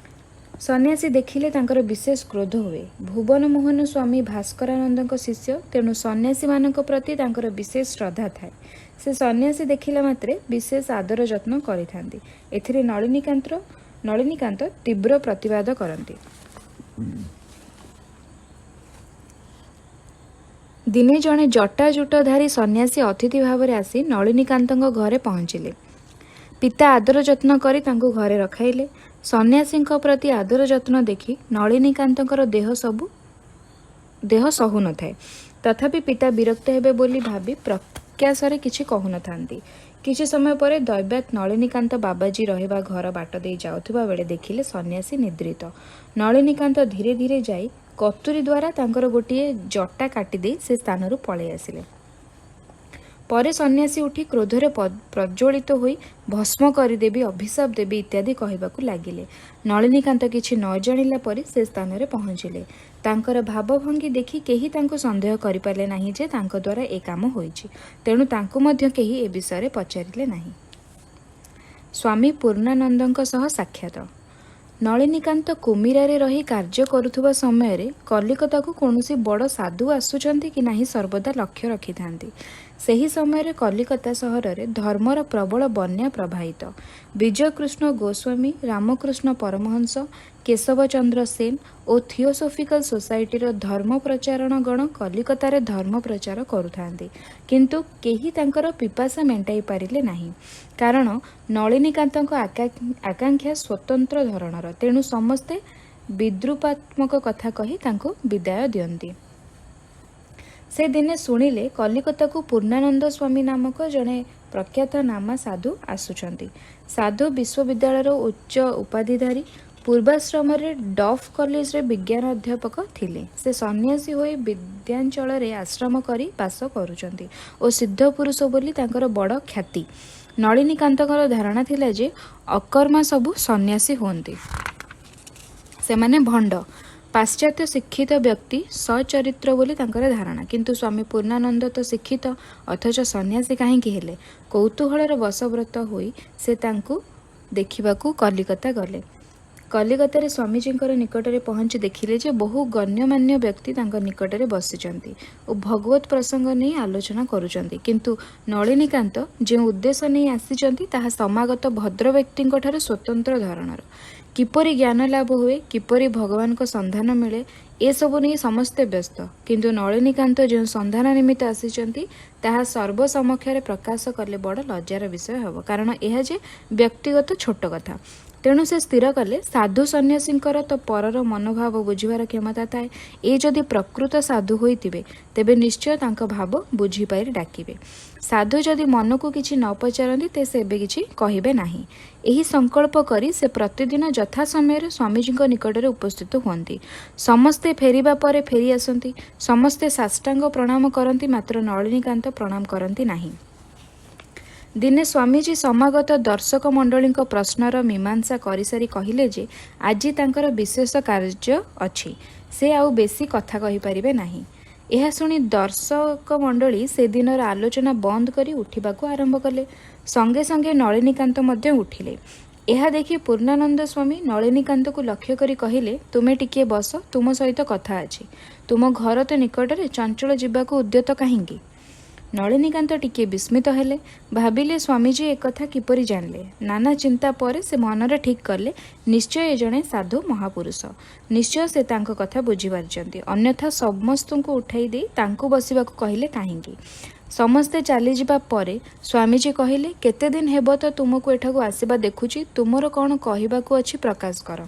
ସନ୍ନ୍ୟାସୀ ଦେଖିଲେ ତାଙ୍କର ବିଶେଷ କ୍ରୋଧ ହୁଏ। ଭୁବନମୋହନ ସ୍ୱାମୀ ଭାସ୍କରାନନ୍ଦଙ୍କ ଶିଷ୍ୟ, ତେଣୁ ସନ୍ନ୍ୟାସୀମାନଙ୍କ ପ୍ରତି ତାଙ୍କର ବିଶେଷ ଶ୍ରଦ୍ଧା ଥାଏ। ସେ ସନ୍ନ୍ୟାସୀ ଦେଖିଲା ମାତ୍ରେ ବିଶେଷ ଆଦର ଯତ୍ନ କରିଥାନ୍ତି। ଏଥିରେ ନଳିନୀକାନ୍ତ ତୀବ୍ର ପ୍ରତିବାଦ କରନ୍ତି। ଦିନେ ଜଣେ ଜଟାଜୁଟଧାରୀ ସନ୍ନ୍ୟାସୀ ଅତିଥି ଭାବରେ ଆସି ନଳିନୀକାନ୍ତଙ୍କ ଘରେ ପହଞ୍ଚିଲେ। ପିତା ଆଦର ଯତ୍ନ କରି ତାଙ୍କୁ ଘରେ ରଖାଇଲେ। ସନ୍ନ୍ୟାସୀଙ୍କ ପ୍ରତି ଆଦର ଯତ୍ନ ଦେଖି ନଳିନୀକାନ୍ତଙ୍କର ଦେହ ସହୁ ନଥାଏ। ତଥାପି ପିତା ବିରକ୍ତ ହେବେ ବୋଲି ଭାବି ପ୍ରତ୍ୟାଶରେ କିଛି କହୁନଥାନ୍ତି। କିଛି ସମୟ ପରେ ଦୈବ୍ୟାତ ନଳିନୀକାନ୍ତ ବାବାଜୀ ରହିବା ଘର ବାଟ ଦେଇ ଯାଉଥିବା ବେଳେ ଦେଖିଲେ ସନ୍ନ୍ୟାସୀ ନିଦ୍ରିତ। ନଳିନୀକାନ୍ତ ଧୀରେ ଧୀରେ ଯାଇ କତୁରୀ ଦ୍ୱାରା ତାଙ୍କର ଗୋଟିଏ ଜଟା କାଟିଦେଇ ସେ ସ୍ଥାନରୁ ପଳାଇ ଆସିଲେ। ପରେ ସନ୍ନ୍ୟାସୀ ଉଠି କ୍ରୋଧରେ ପ୍ରଜ୍ୱଳିତ ହୋଇ ଭସ୍ମ କରିଦେବି, ଅଭିଶାପ ଦେବି ଇତ୍ୟାଦି କହିବାକୁ ଲାଗିଲେ। ନଳିନୀକାନ୍ତ କିଛି ନ ଜାଣିଲା ପରି ସେ ସ୍ଥାନରେ ପହଞ୍ଚିଲେ। ତାଙ୍କର ଭାବଭଙ୍ଗୀ ଦେଖି କେହି ତାଙ୍କୁ ସନ୍ଦେହ କରିପାରିଲେ ନାହିଁ ଯେ ତାଙ୍କ ଦ୍ୱାରା ଏ କାମ ହୋଇଛି। ତେଣୁ ତାଙ୍କୁ ମଧ୍ୟ କେହି ଏ ବିଷୟରେ ପଚାରିଲେ ନାହିଁ। ସ୍ୱାମୀ ପୂର୍ଣ୍ଣାନନ୍ଦଙ୍କ ସହ ସାକ୍ଷାତ। ନଳିନୀକାନ୍ତ କୁମିରାରେ ରହି କାର୍ଯ୍ୟ କରୁଥିବା ସମୟରେ କଲିକତାକୁ କୌଣସି ବଡ଼ ସାଧୁ ଆସୁଛନ୍ତି କି ନାହିଁ ସର୍ବଦା ଲକ୍ଷ୍ୟ ରଖିଥାନ୍ତି। ସେହି ସମୟରେ କଲିକତା ସହରରେ ଧର୍ମର ପ୍ରବଳ ବନ୍ୟା ପ୍ରବାହିତ। ବିଜୟକୃଷ୍ଣ ଗୋସ୍ୱାମୀ, ରାମକୃଷ୍ଣ ପରମହଂସ, କେଶବଚନ୍ଦ୍ର ସେନ ଓ ଥିଓସୋଫିକାଲ ସୋସାଇଟିର ଧର୍ମ ପ୍ରଚାରଣଗଣ କଲିକତାରେ ଧର୍ମ ପ୍ରଚାର କରୁଥାନ୍ତି। କିନ୍ତୁ କେହି ତାଙ୍କର ପିପାସା ମେଣ୍ଟାଇ ପାରିଲେ ନାହିଁ। କାରଣ ନଳିନୀକାନ୍ତଙ୍କ ଆକାଂକ୍ଷା ସ୍ୱତନ୍ତ୍ର ଧରଣର। ତେଣୁ ସମସ୍ତେ ବିଦ୍ରୂପାତ୍ମକ କଥା କହି ତାଙ୍କୁ ବିଦାୟ ଦିଅନ୍ତି। ସେ ଦିନେ ଶୁଣିଲେ କଲିକତାକୁ ପୂର୍ଣ୍ଣାନନ୍ଦ ସ୍ୱାମୀ ନାମକ ଜଣେ ପ୍ରଖ୍ୟାତନାମା ସାଧୁ ଆସୁଛନ୍ତି। ସାଧୁ ବିଶ୍ୱବିଦ୍ୟାଳୟର ଉଚ୍ଚ ଉପାଧିଧାରୀ, ପୂର୍ବାଶ୍ରମରେ ଡଫ୍ କଲେଜରେ ବିଜ୍ଞାନ ଅଧ୍ୟାପକ ଥିଲେ। ସେ ସନ୍ନ୍ୟାସୀ ହୋଇ ବିଦ୍ୟାଞ୍ଚଳରେ ଆଶ୍ରମ କରି ବାସ କରୁଛନ୍ତି ଓ ସିଦ୍ଧପୁରୁଷ ବୋଲି ତାଙ୍କର ବଡ଼ ଖ୍ୟାତି। ନଳିନୀକାନ୍ତଙ୍କର ଧାରଣା ଥିଲା ଯେ ଅକର୍ମା ସବୁ ସନ୍ନ୍ୟାସୀ ହୁଅନ୍ତି, ସେମାନେ ଭଣ୍ଡ, ପାଶ୍ଚାତ୍ୟ ଶିକ୍ଷିତ ବ୍ୟକ୍ତି ସଚରିତ୍ର ବୋଲି ତାଙ୍କର ଧାରଣା। କିନ୍ତୁ ସ୍ୱାମୀ ପୂର୍ଣ୍ଣାନନ୍ଦ ତ ଶିକ୍ଷିତ, ଅଥଚ ସନ୍ନ୍ୟାସୀ କାହିଁକି ହେଲେ? କୌତୂହଳର ବଶବ୍ରତ ହୋଇ ସେ ତାଙ୍କୁ ଦେଖିବାକୁ କଲିକତା ଗଲେ। କଲିକତାରେ ସ୍ୱାମୀଜୀଙ୍କର ନିକଟରେ ପହଞ୍ଚି ଦେଖିଲେ ଯେ ବହୁ ଗଣ୍ୟମାନ୍ୟ ବ୍ୟକ୍ତି ତାଙ୍କ ନିକଟରେ ବସିଛନ୍ତି ଓ ଭଗବତ ପ୍ରସଙ୍ଗ ନେଇ ଆଲୋଚନା କରୁଛନ୍ତି। କିନ୍ତୁ ନଳିନୀକାନ୍ତ ଯେଉଁ ଉଦ୍ଦେଶ୍ୟ ନେଇ ଆସିଛନ୍ତି ତାହା ସମାଗତ ଭଦ୍ର ବ୍ୟକ୍ତିଙ୍କ ଠାରୁ ସ୍ୱତନ୍ତ୍ର ଧରଣର। କିପରି ଜ୍ଞାନ ଲାଭ ହୁଏ, କିପରି ଭଗବାନଙ୍କ ସନ୍ଧାନ ମିଳେ, ଏସବୁ ନେଇ ସମସ୍ତେ ବ୍ୟସ୍ତ। କିନ୍ତୁ ନଳିନୀକାନ୍ତ ଯେଉଁ ସନ୍ଧାନ ନିମିତ୍ତ ଆସିଛନ୍ତି ତାହା ସର୍ବ ସମକ୍ଷରେ ପ୍ରକାଶ କଲେ ବଡ଼ ଲଜ୍ଜାର ବିଷୟ ହେବ। କାରଣ ଏହା ଯେ ବ୍ୟକ୍ତିଗତ ଛୋଟ କଥା। ତେଣୁ ସେ ସ୍ଥିର କଲେ ସାଧୁ ସନ୍ନ୍ୟାସୀଙ୍କର ତ ପରର ମନୋଭାବ ବୁଝିବାର କ୍ଷମତା ଥାଏ। ଏ ଯଦି ପ୍ରକୃତ ସାଧୁ ହୋଇଥିବେ ତେବେ ନିଶ୍ଚୟ ତାଙ୍କ ଭାବ ବୁଝିପାରି ଡାକିବେ। ସାଧୁ ଯଦି ମନକୁ କିଛି ନ ପଚାରନ୍ତି ତେବେ ସେ ଏବେ କିଛି କହିବେ ନାହିଁ। ଏହି ସଂକଳ୍ପ କରି ସେ ପ୍ରତିଦିନ ଯଥା ସମୟରେ ସ୍ୱାମୀଜୀଙ୍କ ନିକଟରେ ଉପସ୍ଥିତ ହୁଅନ୍ତି। ସମସ୍ତେ ଫେରିବା ପରେ ଫେରି ଆସନ୍ତି। ସମସ୍ତେ ସାଷ୍ଟାଙ୍ଗ ପ୍ରଣାମ କରନ୍ତି, ମାତ୍ର ନଳିନୀକାନ୍ତ ପ୍ରଣାମ କରନ୍ତି ନାହିଁ। ଦିନେ ସ୍ୱାମୀଜୀ ସମାଗତ ଦର୍ଶକ ମଣ୍ଡଳୀଙ୍କ ପ୍ରଶ୍ନର ମୀମାଂସା କରିସାରି କହିଲେ ଯେ ଆଜି ତାଙ୍କର ବିଶେଷ କାର୍ଯ୍ୟ ଅଛି, ସେ ଆଉ ବେଶୀ କଥା କହିପାରିବେ ନାହିଁ। ଏହା ଶୁଣି ଦର୍ଶକ ମଣ୍ଡଳୀ ସେଦିନର ଆଲୋଚନା ବନ୍ଦ କରି ଉଠିବାକୁ ଆରମ୍ଭ କଲେ। ସଙ୍ଗେ ସଙ୍ଗେ ନଳିନୀକାନ୍ତ ମଧ୍ୟ ଉଠିଲେ। ଏହା ଦେଖି ପୂର୍ଣ୍ଣାନନ୍ଦ ସ୍ୱାମୀ ନଳିନୀକାନ୍ତକୁ ଲକ୍ଷ୍ୟ କରି କହିଲେ, ତୁମେ ଟିକିଏ ବସ, ତୁମ ସହିତ କଥା ଅଛି। ତୁମ ଘର ତ ନିକଟରେ, ଚଞ୍ଚଳ ଯିବାକୁ ଉଦ୍ୟତ କାହିଁକି? ନଳିନୀକାନ୍ତ ଟିକିଏ ବିସ୍ମିତ ହେଲେ। ଭାବିଲେ ସ୍ୱାମୀଜୀ ଏକଥା କିପରି ଜାଣିଲେ? ନାନା ଚିନ୍ତା ପରେ ସେ ମନରେ ଠିକ୍ କଲେ ନିଶ୍ଚୟ ଏ ଜଣେ ସାଧୁ ମହାପୁରୁଷ, ନିଶ୍ଚୟ ସେ ତାଙ୍କ କଥା ବୁଝିପାରିଛନ୍ତି। ଅନ୍ୟଥା ସମସ୍ତଙ୍କୁ ଉଠାଇ ଦେଇ ତାଙ୍କୁ ବସିବାକୁ କହିଲେ କାହିଁକି? ସମସ୍ତେ ଚାଲିଯିବା ପରେ ସ୍ୱାମୀଜୀ କହିଲେ, କେତେଦିନ ହେବ ତ ତୁମକୁ ଏଠାକୁ ଆସିବା ଦେଖୁଛି, ତୁମର କ'ଣ କହିବାକୁ ଅଛି ପ୍ରକାଶ କର।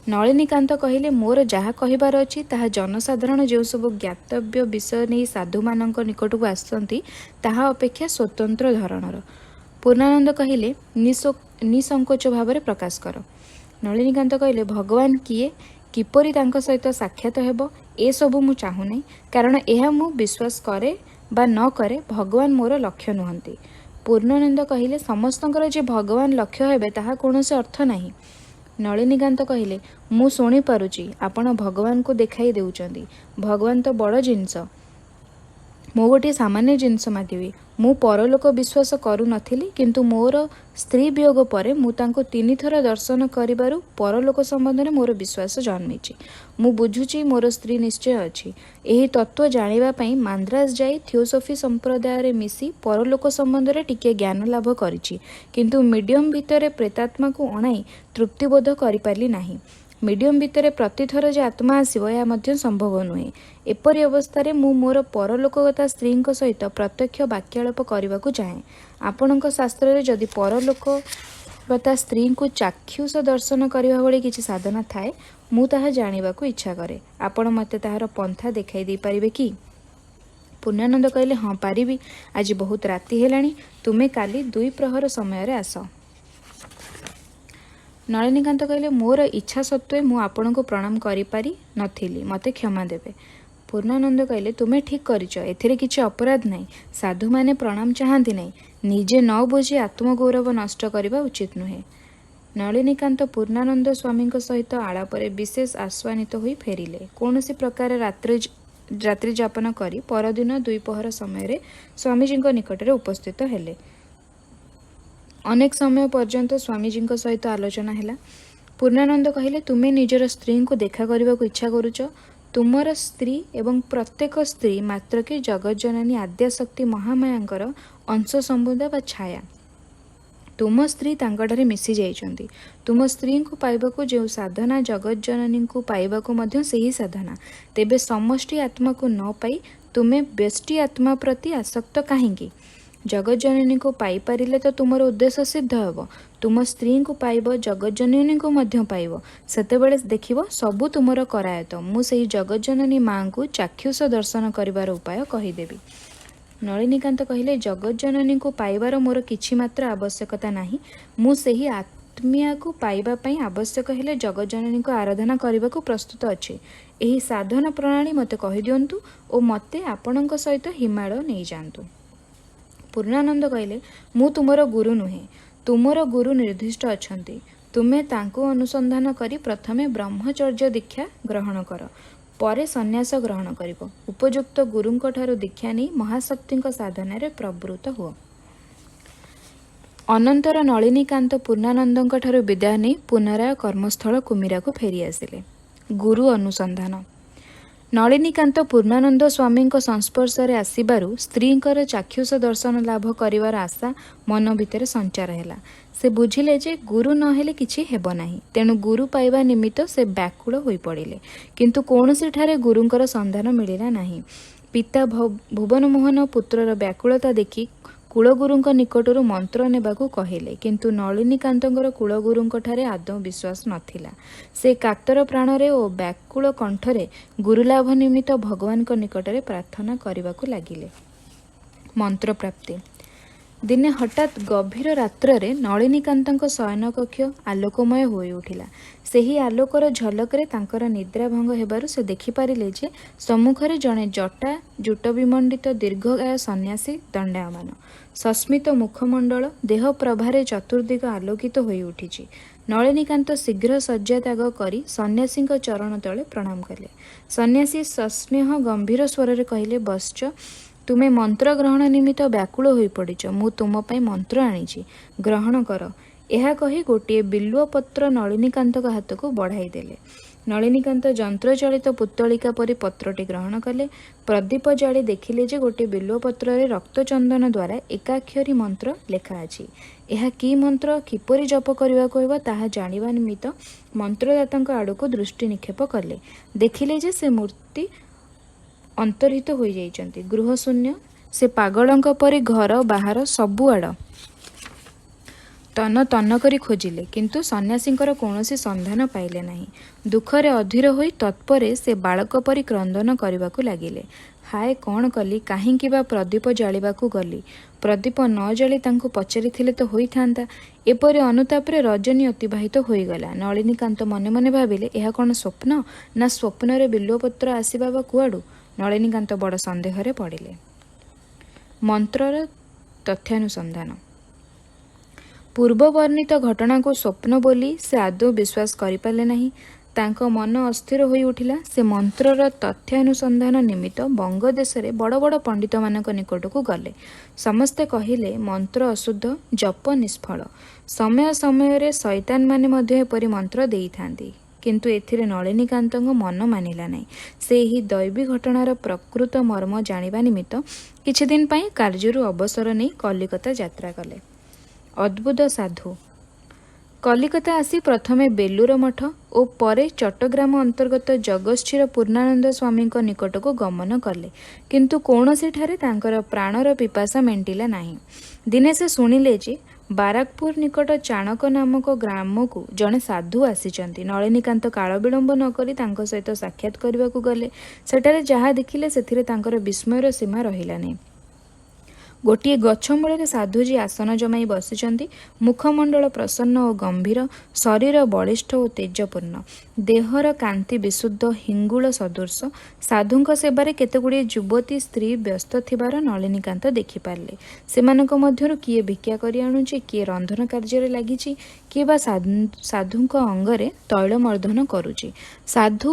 ନଳିନୀକାନ୍ତ କହିଲେ, ମୋର ଯାହା କହିବାର ଅଛି ତାହା ଜନସାଧାରଣ ଯେଉଁ ସବୁ ଜ୍ଞାତବ୍ୟ ବିଷୟ ନେଇ ସାଧୁମାନଙ୍କ ନିକଟକୁ ଆସୁଛନ୍ତି ତାହା ଅପେକ୍ଷା ସ୍ୱତନ୍ତ୍ର ଧରଣର। ପୂର୍ଣ୍ଣାନନ୍ଦ କହିଲେ, ନିସଂକୋଚ ଭାବରେ ପ୍ରକାଶ କର। ନଳିନୀକାନ୍ତ କହିଲେ, ଭଗବାନ କିଏ, କିପରି ତାଙ୍କ ସହିତ ସାକ୍ଷାତ ହେବ, ଏସବୁ ମୁଁ ଚାହୁଁନାହିଁ। କାରଣ ଏହା ମୁଁ ବିଶ୍ୱାସ କରେ ବା ନ କରେ, ଭଗବାନ ମୋର ଲକ୍ଷ୍ୟ ନୁହନ୍ତି। ପୂର୍ଣ୍ଣାନନ୍ଦ କହିଲେ, ସମସ୍ତଙ୍କର ଯେ ଭଗବାନ ଲକ୍ଷ୍ୟ ହେବେ ତାହା କୌଣସି ଅର୍ଥ ନାହିଁ। ନଳିନୀକାନ୍ତ କହିଲେ, ମୁଁ ଶୁଣିପାରୁଛି ଆପଣ ଭଗବାନଙ୍କୁ ଦେଖାଇ ଦେଉଛନ୍ତି। ଭଗବାନ ତ ବଡ଼ ଜିନିଷ, ମୁଁ ଗୋଟିଏ ସାମାନ୍ୟ ଜିନିଷ ମାଗିବି। ମୁଁ ପରଲୋକ ବିଶ୍ୱାସ କରୁନଥିଲି, କିନ୍ତୁ ମୋର ସ୍ତ୍ରୀ ବିୟୋଗ ପରେ ମୁଁ ତାଙ୍କୁ 3 ଥର ଦର୍ଶନ କରିବାରୁ ପରଲୋକ ସମ୍ବନ୍ଧରେ ମୋର ବିଶ୍ୱାସ ଜନ୍ମିଛି। ମୁଁ ବୁଝୁଛି ମୋର ସ୍ତ୍ରୀ ନିଶ୍ଚୟ ଅଛି। ଏହି ତତ୍ତ୍ୱ ଜାଣିବା ପାଇଁ ମାନ୍ଦ୍ରାସ ଯାଇ ଥିଓସୋଫି ସମ୍ପ୍ରଦାୟରେ ମିଶି ପରଲୋକ ସମ୍ବନ୍ଧରେ ଟିକିଏ ଜ୍ଞାନ ଲାଭ କରିଛି। କିନ୍ତୁ ମିଡ଼ିୟମ୍ ଭିତରେ ପ୍ରେତାତ୍ମାକୁ ଅଣାଇ ତୃପ୍ତିବୋଧ କରିପାରିଲି ନାହିଁ। ମିଡିୟମ୍ ଭିତରେ ପ୍ରତିଥର ଯେ ଆତ୍ମା ଆସିବ ଏହା ମଧ୍ୟ ସମ୍ଭବ ନୁହେଁ। ଏପରି ଅବସ୍ଥାରେ ମୁଁ ମୋର ପରଲୋକଗତା ସ୍ତ୍ରୀଙ୍କ ସହିତ ପ୍ରତ୍ୟକ୍ଷ ବାକ୍ୟାଳାପ କରିବାକୁ ଚାହେଁ। ଆପଣଙ୍କ ଶାସ୍ତ୍ରରେ ଯଦି ପରଲୋକଗତା ସ୍ତ୍ରୀଙ୍କୁ ଚାକ୍ଷୁଷ ଦର୍ଶନ କରିବା ଭଳି କିଛି ସାଧନା ଥାଏ, ମୁଁ ତାହା ଜାଣିବାକୁ ଇଚ୍ଛା କରେ। ଆପଣ ମୋତେ ତାହାର ପନ୍ଥା ଦେଖାଇ ଦେଇପାରିବେ କି? ପୂର୍ଣ୍ଣାନନ୍ଦ କହିଲେ, ହଁ ପାରିବି। ଆଜି ବହୁତ ରାତି ହେଲାଣି, ତୁମେ କାଲି 2 ପ୍ରହର ସମୟରେ ଆସ। ନଳିନୀକାନ୍ତ କହିଲେ, ମୋର ଇଚ୍ଛା ସତ୍ତ୍ୱେ ମୁଁ ଆପଣଙ୍କୁ ପ୍ରଣାମ କରିପାରି ନଥିଲି, ମୋତେ କ୍ଷମା ଦେବେ। ପୂର୍ଣ୍ଣାନନ୍ଦ କହିଲେ, ତୁମେ ଠିକ୍ କରିଛ, ଏଥିରେ କିଛି ଅପରାଧ ନାହିଁ। ସାଧୁମାନେ ପ୍ରଣାମ ଚାହାନ୍ତି ନାହିଁ। ନିଜେ ନ ବୁଝି ଆତ୍ମଗୌରବ ନଷ୍ଟ କରିବା ଉଚିତ ନୁହେଁ। ନଳିନୀକାନ୍ତ ପୂର୍ଣ୍ଣାନନ୍ଦ ସ୍ୱାମୀଙ୍କ ସହିତ ଆଳାପରେ ବିଶେଷ ଆସ୍ୱାନିତ ହୋଇ ଫେରିଲେ। କୌଣସି ପ୍ରକାର ରାତ୍ରି ଯାପନ କରି ପରଦିନ 2 ପ୍ରହର ସମୟରେ ସ୍ୱାମୀଜୀଙ୍କ ନିକଟରେ ଉପସ୍ଥିତ ହେଲେ। ଅନେକ ସମୟ ପର୍ଯ୍ୟନ୍ତ ସ୍ୱାମୀଜୀଙ୍କ ସହିତ ଆଲୋଚନା ହେଲା। ପୂର୍ଣ୍ଣାନନ୍ଦ କହିଲେ, ତୁମେ ନିଜର ସ୍ତ୍ରୀଙ୍କୁ ଦେଖା କରିବାକୁ ଇଚ୍ଛା କରୁଛ। ତୁମର ସ୍ତ୍ରୀ ଏବଂ ପ୍ରତ୍ୟେକ ସ୍ତ୍ରୀ ମାତ୍ରକେ ଜଗଜ୍ଜନନୀ ଆଦ୍ୟାଶକ୍ତି ମହାମାୟାଙ୍କର ଅଂଶ ସମ୍ବନ୍ଧ ବା ଛାୟା। ତୁମ ସ୍ତ୍ରୀ ତାଙ୍କଠାରେ ମିଶି ଯାଇଛନ୍ତି। ତୁମ ସ୍ତ୍ରୀଙ୍କୁ ପାଇବାକୁ ଯେଉଁ ସାଧନା, ଜଗଜ୍ଜନନୀଙ୍କୁ ପାଇବାକୁ ମଧ୍ୟ ସେହି ସାଧନା। ତେବେ ସମଷ୍ଟି ଆତ୍ମାକୁ ନ ପାଇ ତୁମେ ବ୍ୟଷ୍ଟି ଆତ୍ମା ପ୍ରତି ଆସକ୍ତ କାହିଁକି? ଜଗଜ୍ଜନନୀଙ୍କୁ ପାଇପାରିଲେ ତ ତୁମର ଉଦ୍ଦେଶ୍ୟ ସିଦ୍ଧ ହେବ। ତୁମ ସ୍ତ୍ରୀଙ୍କୁ ପାଇବ, ଜଗଜ୍ଜନନୀଙ୍କୁ ମଧ୍ୟ ପାଇବ। ସେତେବେଳେ ଦେଖିବ ସବୁ ତୁମର କରାୟତ। ମୁଁ ସେହି ଜଗଜ୍ଜନନୀ ମାଙ୍କୁ ଚାକ୍ଷୁଷ ଦର୍ଶନ କରିବାର ଉପାୟ କହିଦେବି। ନଳିନୀକାନ୍ତ କହିଲେ, ଜଗଜ୍ଜନନୀଙ୍କୁ ପାଇବାର ମୋର କିଛି ମାତ୍ର ଆବଶ୍ୟକତା ନାହିଁ। ମୁଁ ସେହି ଆତ୍ମିୟାକୁ ପାଇବା ପାଇଁ ଆବଶ୍ୟକ ହେଲେ ଜଗଜ୍ଜନନୀଙ୍କ ଆରାଧନା କରିବାକୁ ପ୍ରସ୍ତୁତ ଅଛି। ଏହି ସାଧନା ପ୍ରଣାଳୀ ମୋତେ କହିଦିଅନ୍ତୁ ଓ ମୋତେ ଆପଣଙ୍କ ସହିତ ହିମାଳୟ ନେଇଯାଆନ୍ତୁ। ପୂର୍ଣ୍ଣାନନ୍ଦ କହିଲେ, ମୁଁ ତୁମର ଗୁରୁ ନୁହେଁ। ତୁମର ଗୁରୁ ନିର୍ଦ୍ଦିଷ୍ଟ ଅଛନ୍ତି। ତୁମେ ତାଙ୍କୁ ଅନୁସନ୍ଧାନ କରି ପ୍ରଥମେ ବ୍ରହ୍ମଚର୍ଯ୍ୟ ଦୀକ୍ଷା ଗ୍ରହଣ କର, ପରେ ସନ୍ନ୍ୟାସ ଗ୍ରହଣ କରିବ। ଉପଯୁକ୍ତ ଗୁରୁଙ୍କଠାରୁ ଦୀକ୍ଷା ନେଇ ମହାଶକ୍ତିଙ୍କ ସାଧନାରେ ପ୍ରବୃତ୍ତ ହୁଅ। ଅନନ୍ତର ନଳିନୀକାନ୍ତ ପୂର୍ଣ୍ଣାନନ୍ଦଙ୍କଠାରୁ ବିଦାୟ ନେଇ ପୁନରାୟ କର୍ମସ୍ଥଳ କୁମିରାକୁ ଫେରିଆସିଲେ। ଗୁରୁ ଅନୁସନ୍ଧାନ। ନଳିନୀକାନ୍ତ ପୂର୍ଣ୍ଣାନନ୍ଦ ସ୍ୱାମୀଙ୍କ ସଂସ୍ପର୍ଶରେ ଆସିବାରୁ ସ୍ତ୍ରୀଙ୍କର ଚାକ୍ଷୁଷ ଦର୍ଶନ ଲାଭ କରିବାର ଆଶା ମନ ଭିତରେ ସଞ୍ଚାର ହେଲା। ସେ ବୁଝିଲେ ଯେ ଗୁରୁ ନ ହେଲେ କିଛି ହେବ ନାହିଁ। ତେଣୁ ଗୁରୁ ପାଇବା ନିମିତ୍ତ ସେ ବ୍ୟାକୁଳ ହୋଇପଡ଼ିଲେ। କିନ୍ତୁ କୌଣସିଠାରେ ଗୁରୁଙ୍କର ସନ୍ଧାନ ମିଳିଲା ନାହିଁ। ପିତା ଭୁବନମୋହନ ପୁତ୍ରର ବ୍ୟାକୁଳତା ଦେଖି କୁଳଗୁରୁଙ୍କ ନିକଟରୁ ମନ୍ତ୍ର ନେବାକୁ କହିଲେ। କିନ୍ତୁ ନଳିନୀକାନ୍ତଙ୍କର କୁଳଗୁରୁଙ୍କଠାରେ ଆଦୌ ବିଶ୍ୱାସ ନଥିଲା। ସେ କାତର ପ୍ରାଣରେ ଓ ବ୍ୟାକୁଳ କଣ୍ଠରେ ଗୁରୁଲାଭ ନିମିତ୍ତ ଭଗବାନଙ୍କ ନିକଟରେ ପ୍ରାର୍ଥନା କରିବାକୁ ଲାଗିଲେ। ମନ୍ତ୍ରପ୍ରାପ୍ତି। ଦିନେ ହଠାତ୍ ଗଭୀର ରାତ୍ରରେ ନଳିନୀକାନ୍ତଙ୍କ ଶୟନକକ୍ଷ ଆଲୋକମୟ ହୋଇଉଠିଲା। ସେହି ଆଲୋକର ଝଲକରେ ତାଙ୍କର ନିଦ୍ରାଭଙ୍ଗ ହେବାରୁ ସେ ଦେଖିପାରିଲେ ଯେ ସମ୍ମୁଖରେ ଜଣେ ଜଟା ଜୁଟ ବିମଣ୍ଡିତ ଦୀର୍ଘକାୟ ସନ୍ନ୍ୟାସୀ ଦଣ୍ଡାୟମାନ। ସସ୍ମିତ ମୁଖମଣ୍ଡଳ, ଦେହ ପ୍ରଭାରେ ଚତୁର୍ଦିଗ ଆଲୋକିତ ହୋଇଉଠିଛି। ନଳିନୀକାନ୍ତ ଶୀଘ୍ର ଶଯ୍ୟା ତ୍ୟାଗ କରି ସନ୍ନ୍ୟାସୀଙ୍କ ଚରଣ ତଳେ ପ୍ରଣାମ କଲେ। ସନ୍ନ୍ୟାସୀ ସସ୍ନେହ ଗମ୍ଭୀର ସ୍ୱରରେ କହିଲେ, ବତ୍ସ, ତୁମେ ମନ୍ତ୍ର ଗ୍ରହଣ ନିମିତ୍ତ ବ୍ୟାକୁଳ ହୋଇପଡ଼ିଛ। ମୁଁ ତୁମ ପାଇଁ ମନ୍ତ୍ର ଆଣିଛି, ଗ୍ରହଣ କର। ଏହା କହି ଗୋଟିଏ ବିଲ୍ୱପତ୍ର ନଳିନୀକାନ୍ତଙ୍କ ହାତକୁ ବଢ଼ାଇ ଦେଲେ। ନଳିନୀକାନ୍ତ ଯନ୍ତ୍ରଚାଳିତ ପୁତ୍ତଳିକା ପରି ପତ୍ରଟି ଗ୍ରହଣ କଲେ। ପ୍ରଦୀପ ଜାଳି ଦେଖିଲେ ଯେ ଗୋଟିଏ ବିଲ୍ୱପତ୍ରରେ ରକ୍ତଚନ୍ଦନ ଦ୍ୱାରା ଏକାକ୍ଷରୀ ମନ୍ତ୍ର ଲେଖା ଅଛି। ଏହା କି ମନ୍ତ୍ର, କିପରି ଜପ କରିବାକୁ ହେବ ତାହା ଜାଣିବା ନିମିତ୍ତ ମନ୍ତ୍ରଦାତାଙ୍କ ଆଡ଼କୁ ଦୃଷ୍ଟି ନିକ୍ଷେପ କଲେ। ଦେଖିଲେ ଯେ ସେ ମୂର୍ତ୍ତି ଅନ୍ତର୍ହିତ ହୋଇଯାଇଛନ୍ତି। ଗୃହଶୂନ୍ୟ। ସେ ପାଗଳଙ୍କ ପରି ଘର ବାହାର ସବୁଆଡ଼ ତନ୍ନ ତନ୍ନ କରି ଖୋଜିଲେ, କିନ୍ତୁ ସନ୍ନ୍ୟାସୀଙ୍କର କୌଣସି ସନ୍ଧାନ ପାଇଲେ ନାହିଁ। ଦୁଃଖରେ ଅଧୀର ହୋଇ ତତ୍ପରେ ସେ ବାଳକ ପରି କ୍ରନ୍ଦନ କରିବାକୁ ଲାଗିଲେ। ହାୟ, କ'ଣ କଲି? କାହିଁକି ବା ପ୍ରଦୀପ ଜାଳିବାକୁ ଗଲି? ପ୍ରଦୀପ ନ ଜାଳି ତାଙ୍କୁ ପଚାରିଥିଲେ ତ ହୋଇଥାନ୍ତା। ଏପରି ଅନୁତାପରେ ରଜନୀ ଅତିବାହିତ ହୋଇଗଲା। ନଳିନୀକାନ୍ତ ମନେ ମନେ ଭାବିଲେ, ଏହା କ'ଣ ସ୍ୱପ୍ନ, ନା ସ୍ୱପ୍ନରେ ବିଲ୍ୱପତ୍ର ଆସିବା ବା କୁଆଡ଼ୁ? ନଳିନୀକାନ୍ତ ବଡ଼ ସନ୍ଦେହରେ ପଡ଼ିଲେ। ମନ୍ତ୍ରର ତଥ୍ୟାନୁସନ୍ଧାନ। ପୂର୍ବ ବର୍ଣ୍ଣିତ ଘଟଣାକୁ ସ୍ୱପ୍ନ ବୋଲି ସେ ଆଦୌ ବିଶ୍ୱାସ କରିପାରିଲେ ନାହିଁ। ତାଙ୍କ ମନ ଅସ୍ଥିର ହୋଇ ଉଠିଲା। ସେ ମନ୍ତ୍ରର ତଥ୍ୟାନୁସନ୍ଧାନ ନିମିତ୍ତ ବଙ୍ଗଦେଶରେ ବଡ଼ ବଡ଼ ପଣ୍ଡିତମାନଙ୍କ ନିକଟକୁ ଗଲେ। ସମସ୍ତେ କହିଲେ, ମନ୍ତ୍ର ଅଶୁଦ୍ଧ, ଜପ ନିଷ୍ଫଳ। ସମୟ ସମୟରେ ଶୈତାନମାନେ ମଧ୍ୟ ଏପରି ମନ୍ତ୍ର ଦେଇଥାନ୍ତି। କିନ୍ତୁ ଏଥିରେ ନଳିନୀକାନ୍ତଙ୍କ ମନ ମାନିଲା ନାହିଁ। ସେ ଏହି ଦୈବୀ ଘଟଣାର ପ୍ରକୃତ ମର୍ମ ଜାଣିବା ନିମିତ୍ତ କିଛିଦିନ ପାଇଁ କାର୍ଯ୍ୟରୁ ଅବସର ନେଇ କଲିକତା ଯାତ୍ରା କଲେ। ଅଦ୍ଭୁତ ସାଧୁ। କଲିକତା ଆସି ପ୍ରଥମେ ବେଲୁର ମଠ ଓ ପରେ ଚଟ୍ଟଗ୍ରାମ ଅନ୍ତର୍ଗତ ଜଗତସିଂହର ପୂର୍ଣ୍ଣାନନ୍ଦ ସ୍ୱାମୀଙ୍କ ନିକଟକୁ ଗମନ କଲେ, କିନ୍ତୁ କୌଣସିଠାରେ ତାଙ୍କର ପ୍ରାଣର ପିପାସା ମେଣ୍ଟିଲା ନାହିଁ। ଦିନେ ସେ ଶୁଣିଲେ ଯେ ବାରାକପୁର ନିକଟ ଚାଣକ ନାମକ ଗ୍ରାମକୁ ଜଣେ ସାଧୁ ଆସିଛନ୍ତି। ନଳିନୀକାନ୍ତ କାଳ ବିଳମ୍ବ ନ କରି ତାଙ୍କ ସହିତ ସାକ୍ଷାତ କରିବାକୁ ଗଲେ। ସେଠାରେ ଯାହା ଦେଖିଲେ ସେଥିରେ ତାଙ୍କର ବିସ୍ମୟର ସୀମା ରହିଲା ନାହିଁ। ଗୋଟିଏ ଗଛ ମୂଳରେ ସାଧୁଜୀ ଆସନ ଜମାଇ ବସିଛନ୍ତି। ମୁଖମଣ୍ଡଳ ପ୍ରସନ୍ନ ଓ ଗମ୍ଭୀର, ଶରୀର ବଳିଷ୍ଠ ଓ ତେଜପୂର୍ଣ୍ଣ, ଦେହର କାନ୍ତି ବିଶୁଦ୍ଧ ହିଙ୍ଗୁଳ ସଦୃଶ। ସାଧୁଙ୍କ ସେବାରେ କେତେଗୁଡ଼ିଏ ଯୁବତୀ ସ୍ତ୍ରୀ ବ୍ୟସ୍ତ ଥିବାର ନଳିନୀକାନ୍ତ ଦେଖିପାରିଲେ। ସେମାନଙ୍କ ମଧ୍ୟରୁ କିଏ ଭିକ୍ଷା କରି ଆଣୁଛି, କିଏ ରନ୍ଧନ କାର୍ଯ୍ୟରେ ଲାଗିଛି, କିଏ ବା ସାଧୁଙ୍କ ଅଙ୍ଗରେ ତୈଳ ମର୍ଦ୍ଦନ କରୁଛି। ସାଧୁ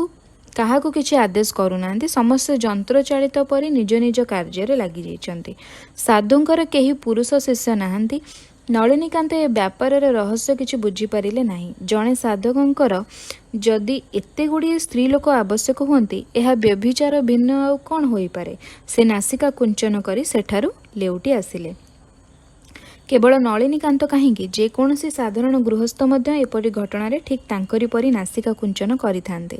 କାହାକୁ କିଛି ଆଦେଶ କରୁନାହାନ୍ତି। ସମସ୍ତେ ଯନ୍ତ୍ରଚାଳିତ ପରି ନିଜ ନିଜ କାର୍ଯ୍ୟରେ ଲାଗିଯାଇଛନ୍ତି। ସାଧୁଙ୍କର କେହି ପୁରୁଷ ଶିଷ୍ୟ ନାହାନ୍ତି। ନଳିନୀକାନ୍ତ ଏ ବ୍ୟାପାରର ରହସ୍ୟ କିଛି ବୁଝିପାରିଲେ ନାହିଁ। ଜଣେ ସାଧକଙ୍କର ଯଦି ଏତେ ଗୁଡ଼ିଏ ସ୍ତ୍ରୀ ଲୋକ ଆବଶ୍ୟକ ହୁଅନ୍ତି, ଏହା ବ୍ୟଭିଚାର ଭିନ୍ନ ଆଉ କ'ଣ ହୋଇପାରେ? ସେ ନାସିକା କୁଞ୍ଚନ କରି ସେଠାରୁ ଲେଉଟି ଆସିଲେ। କେବଳ ନଳିନୀକାନ୍ତ କାହିଁକି, ଯେକୌଣସି ସାଧାରଣ ଗୃହସ୍ଥ ମଧ୍ୟ ଏପରି ଘଟଣାରେ ଠିକ୍ ତାଙ୍କରି ପରି ନାସିକା କୁଞ୍ଚନ କରିଥାନ୍ତେ।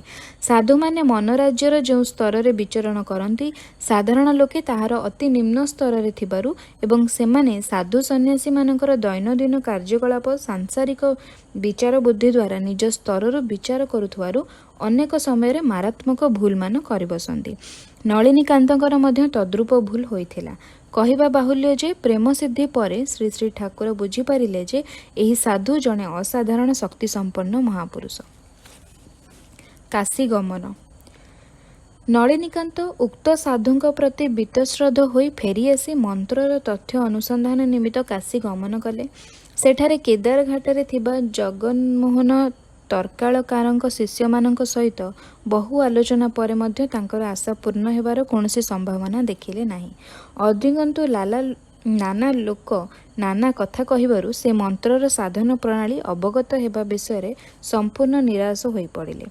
ସାଧୁମାନେ ମନରାଜ୍ୟର ଯେଉଁ ସ୍ତରରେ ବିଚରଣ କରନ୍ତି, ସାଧାରଣ ଲୋକେ ତାହାର ଅତି ନିମ୍ନ ସ୍ତରରେ ଥିବାରୁ ଏବଂ ସେମାନେ ସାଧୁ ସନ୍ନ୍ୟାସୀମାନଙ୍କର ଦୈନନ୍ଦିନ କାର୍ଯ୍ୟକଳାପ ସାଂସାରିକ ବିଚାର ବୁଦ୍ଧି ଦ୍ୱାରା ନିଜ ସ୍ତରରୁ ବିଚାର କରୁଥିବାରୁ ଅନେକ ସମୟରେ ମାରାତ୍ମକ ଭୁଲମାନ କରିବସନ୍ତି। ନଳିନୀକାନ୍ତଙ୍କର ମଧ୍ୟ ତଦ୍ରୂପ ଭୁଲ ହୋଇଥିଲା। କହିବା ବାହୁଲ୍ୟ ଯେ ପ୍ରେମ ସିଦ୍ଧି ପରେ ଶ୍ରୀ ଶ୍ରୀ ଠାକୁର ବୁଝିପାରିଲେ ଯେ ଏହି ସାଧୁ ଜଣେ ଅସାଧାରଣ ଶକ୍ତିସମ୍ପନ୍ନ ମହାପୁରୁଷ। କାଶୀ ଗମନ। ନଳିନୀକାନ୍ତ ଉକ୍ତ ସାଧୁଙ୍କ ପ୍ରତି ବୀତଶ୍ରଦ୍ଧ ହୋଇ ଫେରିଆସି ମନ୍ତ୍ରର ତଥ୍ୟ ଅନୁସନ୍ଧାନ ନିମିତ୍ତ କାଶୀ ଗମନ କଲେ। ସେଠାରେ କେଦାରଘାଟରେ ଥିବା ଜଗନ୍ମୋହନ ତର୍କାଳକାରଙ୍କ ଶିଷ୍ୟମାନଙ୍କ ସହିତ ବହୁ ଆଲୋଚନା ପରେ ମଧ୍ୟ ତାଙ୍କର ଆଶା ପୂର୍ଣ୍ଣ ହେବାର କୌଣସି ସମ୍ଭାବନା ଦେଖିଲେ ନାହିଁ। ଅଧିକନ୍ତୁ ନାନା ଲୋକ ନାନା କଥା କହିବାରୁ ସେ ମନ୍ତ୍ରର ସାଧନ ପ୍ରଣାଳୀ ଅବଗତ ହେବା ବିଷୟରେ ସମ୍ପୂର୍ଣ୍ଣ ନିରାଶ ହୋଇପଡ଼ିଲେ।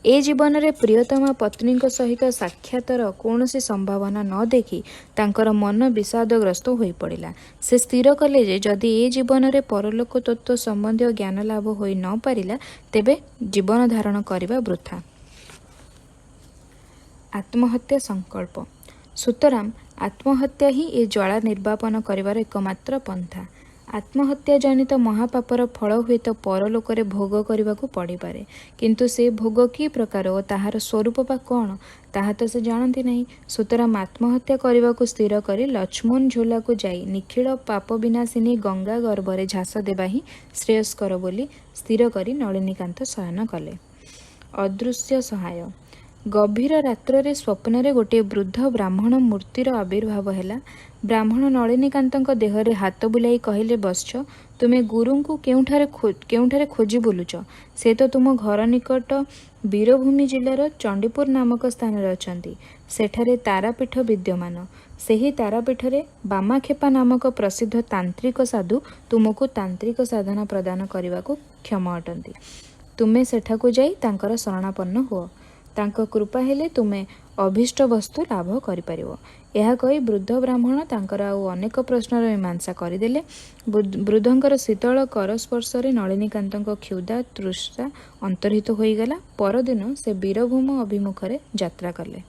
ଏ ଜୀବନରେ ପ୍ରିୟତମା ପତ୍ନୀଙ୍କ ସହିତ ସାକ୍ଷାତର କୌଣସି ସମ୍ଭାବନା ନ ଦେଖି ତାଙ୍କର ମନ ବିଷାଦଗ୍ରସ୍ତ ହୋଇପଡ଼ିଲା। ସେ ସ୍ଥିର କଲେ ଯେ ଯଦି ଏ ଜୀବନରେ ପରଲୋକ ତତ୍ତ୍ୱ ସମ୍ବନ୍ଧୀୟ ଜ୍ଞାନ ଲାଭ ହୋଇ ନ ପାରିଲା, ତେବେ ଜୀବନ ଧାରଣ କରିବା ବୃଥା। ଆତ୍ମହତ୍ୟା ସଂକଳ୍ପ। ସୁତରାଂ ଆତ୍ମହତ୍ୟା ହିଁ ଏ ଜ୍ୱାଳା ନିର୍ବାପନ କରିବାର ଏକମାତ୍ର ପନ୍ଥା। ଆତ୍ମହତ୍ୟା ଜନିତ ମହାପାପର ଫଳ ହୁଏତ ପରଲୋକରେ ଭୋଗ କରିବାକୁ ପଡ଼ିପାରେ, କିନ୍ତୁ ସେ ଭୋଗ କି ପ୍ରକାର ଓ ତାହାର ସ୍ୱରୂପ ବା କ'ଣ, ତାହା ତ ସେ ଜାଣନ୍ତି ନାହିଁ। ସୁତରାଂ ଆତ୍ମହତ୍ୟା କରିବାକୁ ସ୍ଥିର କରି ଲକ୍ଷ୍ମଣ ଝୋଲାକୁ ଯାଇ ନିଖିଳ ପାପବିନାଶିନୀ ଗଙ୍ଗା ଗର୍ଭରେ ଝାସ ଦେବା ହିଁ ଶ୍ରେୟସ୍କର ବୋଲି ସ୍ଥିର କରି ନଳିନୀକାନ୍ତ ଶୟନ କଲେ। ଅଦୃଶ୍ୟ ସହାୟ। ଗଭୀର ରାତ୍ରରେ ସ୍ୱପ୍ନରେ ଗୋଟିଏ ବୃଦ୍ଧ ବ୍ରାହ୍ମଣ ମୂର୍ତ୍ତିର ଆବିର୍ଭାବ ହେଲା। ବ୍ରାହ୍ମଣ ନଳିନୀକାନ୍ତଙ୍କ ଦେହରେ ହାତ ବୁଲାଇ କହିଲେ, ବତ୍ସ, ତୁମେ ଗୁରୁଙ୍କୁ କେଉଁଠାରେ ଖୋଜି ବୁଲୁଛ? ସେ ତ ତୁମ ଘର ନିକଟ ବୀରଭୂମି ଜିଲ୍ଲାର ଚଣ୍ଡୀପୁର ନାମକ ସ୍ଥାନରେ ଅଛନ୍ତି। ସେଠାରେ ତାରାପୀଠ ବିଦ୍ୟମାନ। ସେହି ତାରାପୀଠରେ ବାମାକ୍ଷେପା ନାମକ ପ୍ରସିଦ୍ଧ ତାନ୍ତ୍ରିକ ସାଧୁ ତୁମକୁ ତାନ୍ତ୍ରିକ ସାଧନା ପ୍ରଦାନ କରିବାକୁ କ୍ଷମ ଅଟନ୍ତି। ତୁମେ ସେଠାକୁ ଯାଇ ତାଙ୍କର ଶରଣାପନ୍ନ ହୁଅ। ତାଙ୍କ କୃପା ହେଲେ ତୁମେ ଅଭୀଷ୍ଟ ବସ୍ତୁ ଲାଭ କରିପାରିବ। ଏହା କହି ବୃଦ୍ଧ ବ୍ରାହ୍ମଣ ତାଙ୍କର ଆଉ ଅନେକ ପ୍ରଶ୍ନର ମୀମାଂସା କରିଦେଲେ। ବୃଦ୍ଧଙ୍କର ଶୀତଳ କର ସ୍ପର୍ଶରେ ନଳିନୀକାନ୍ତଙ୍କ କ୍ଷୁଧା ତୃଷା ଅନ୍ତର୍ହିତ ହୋଇଗଲା। ପରଦିନ ସେ ବୀରଭୂମ ଅଭିମୁଖରେ ଯାତ୍ରା କଲେ।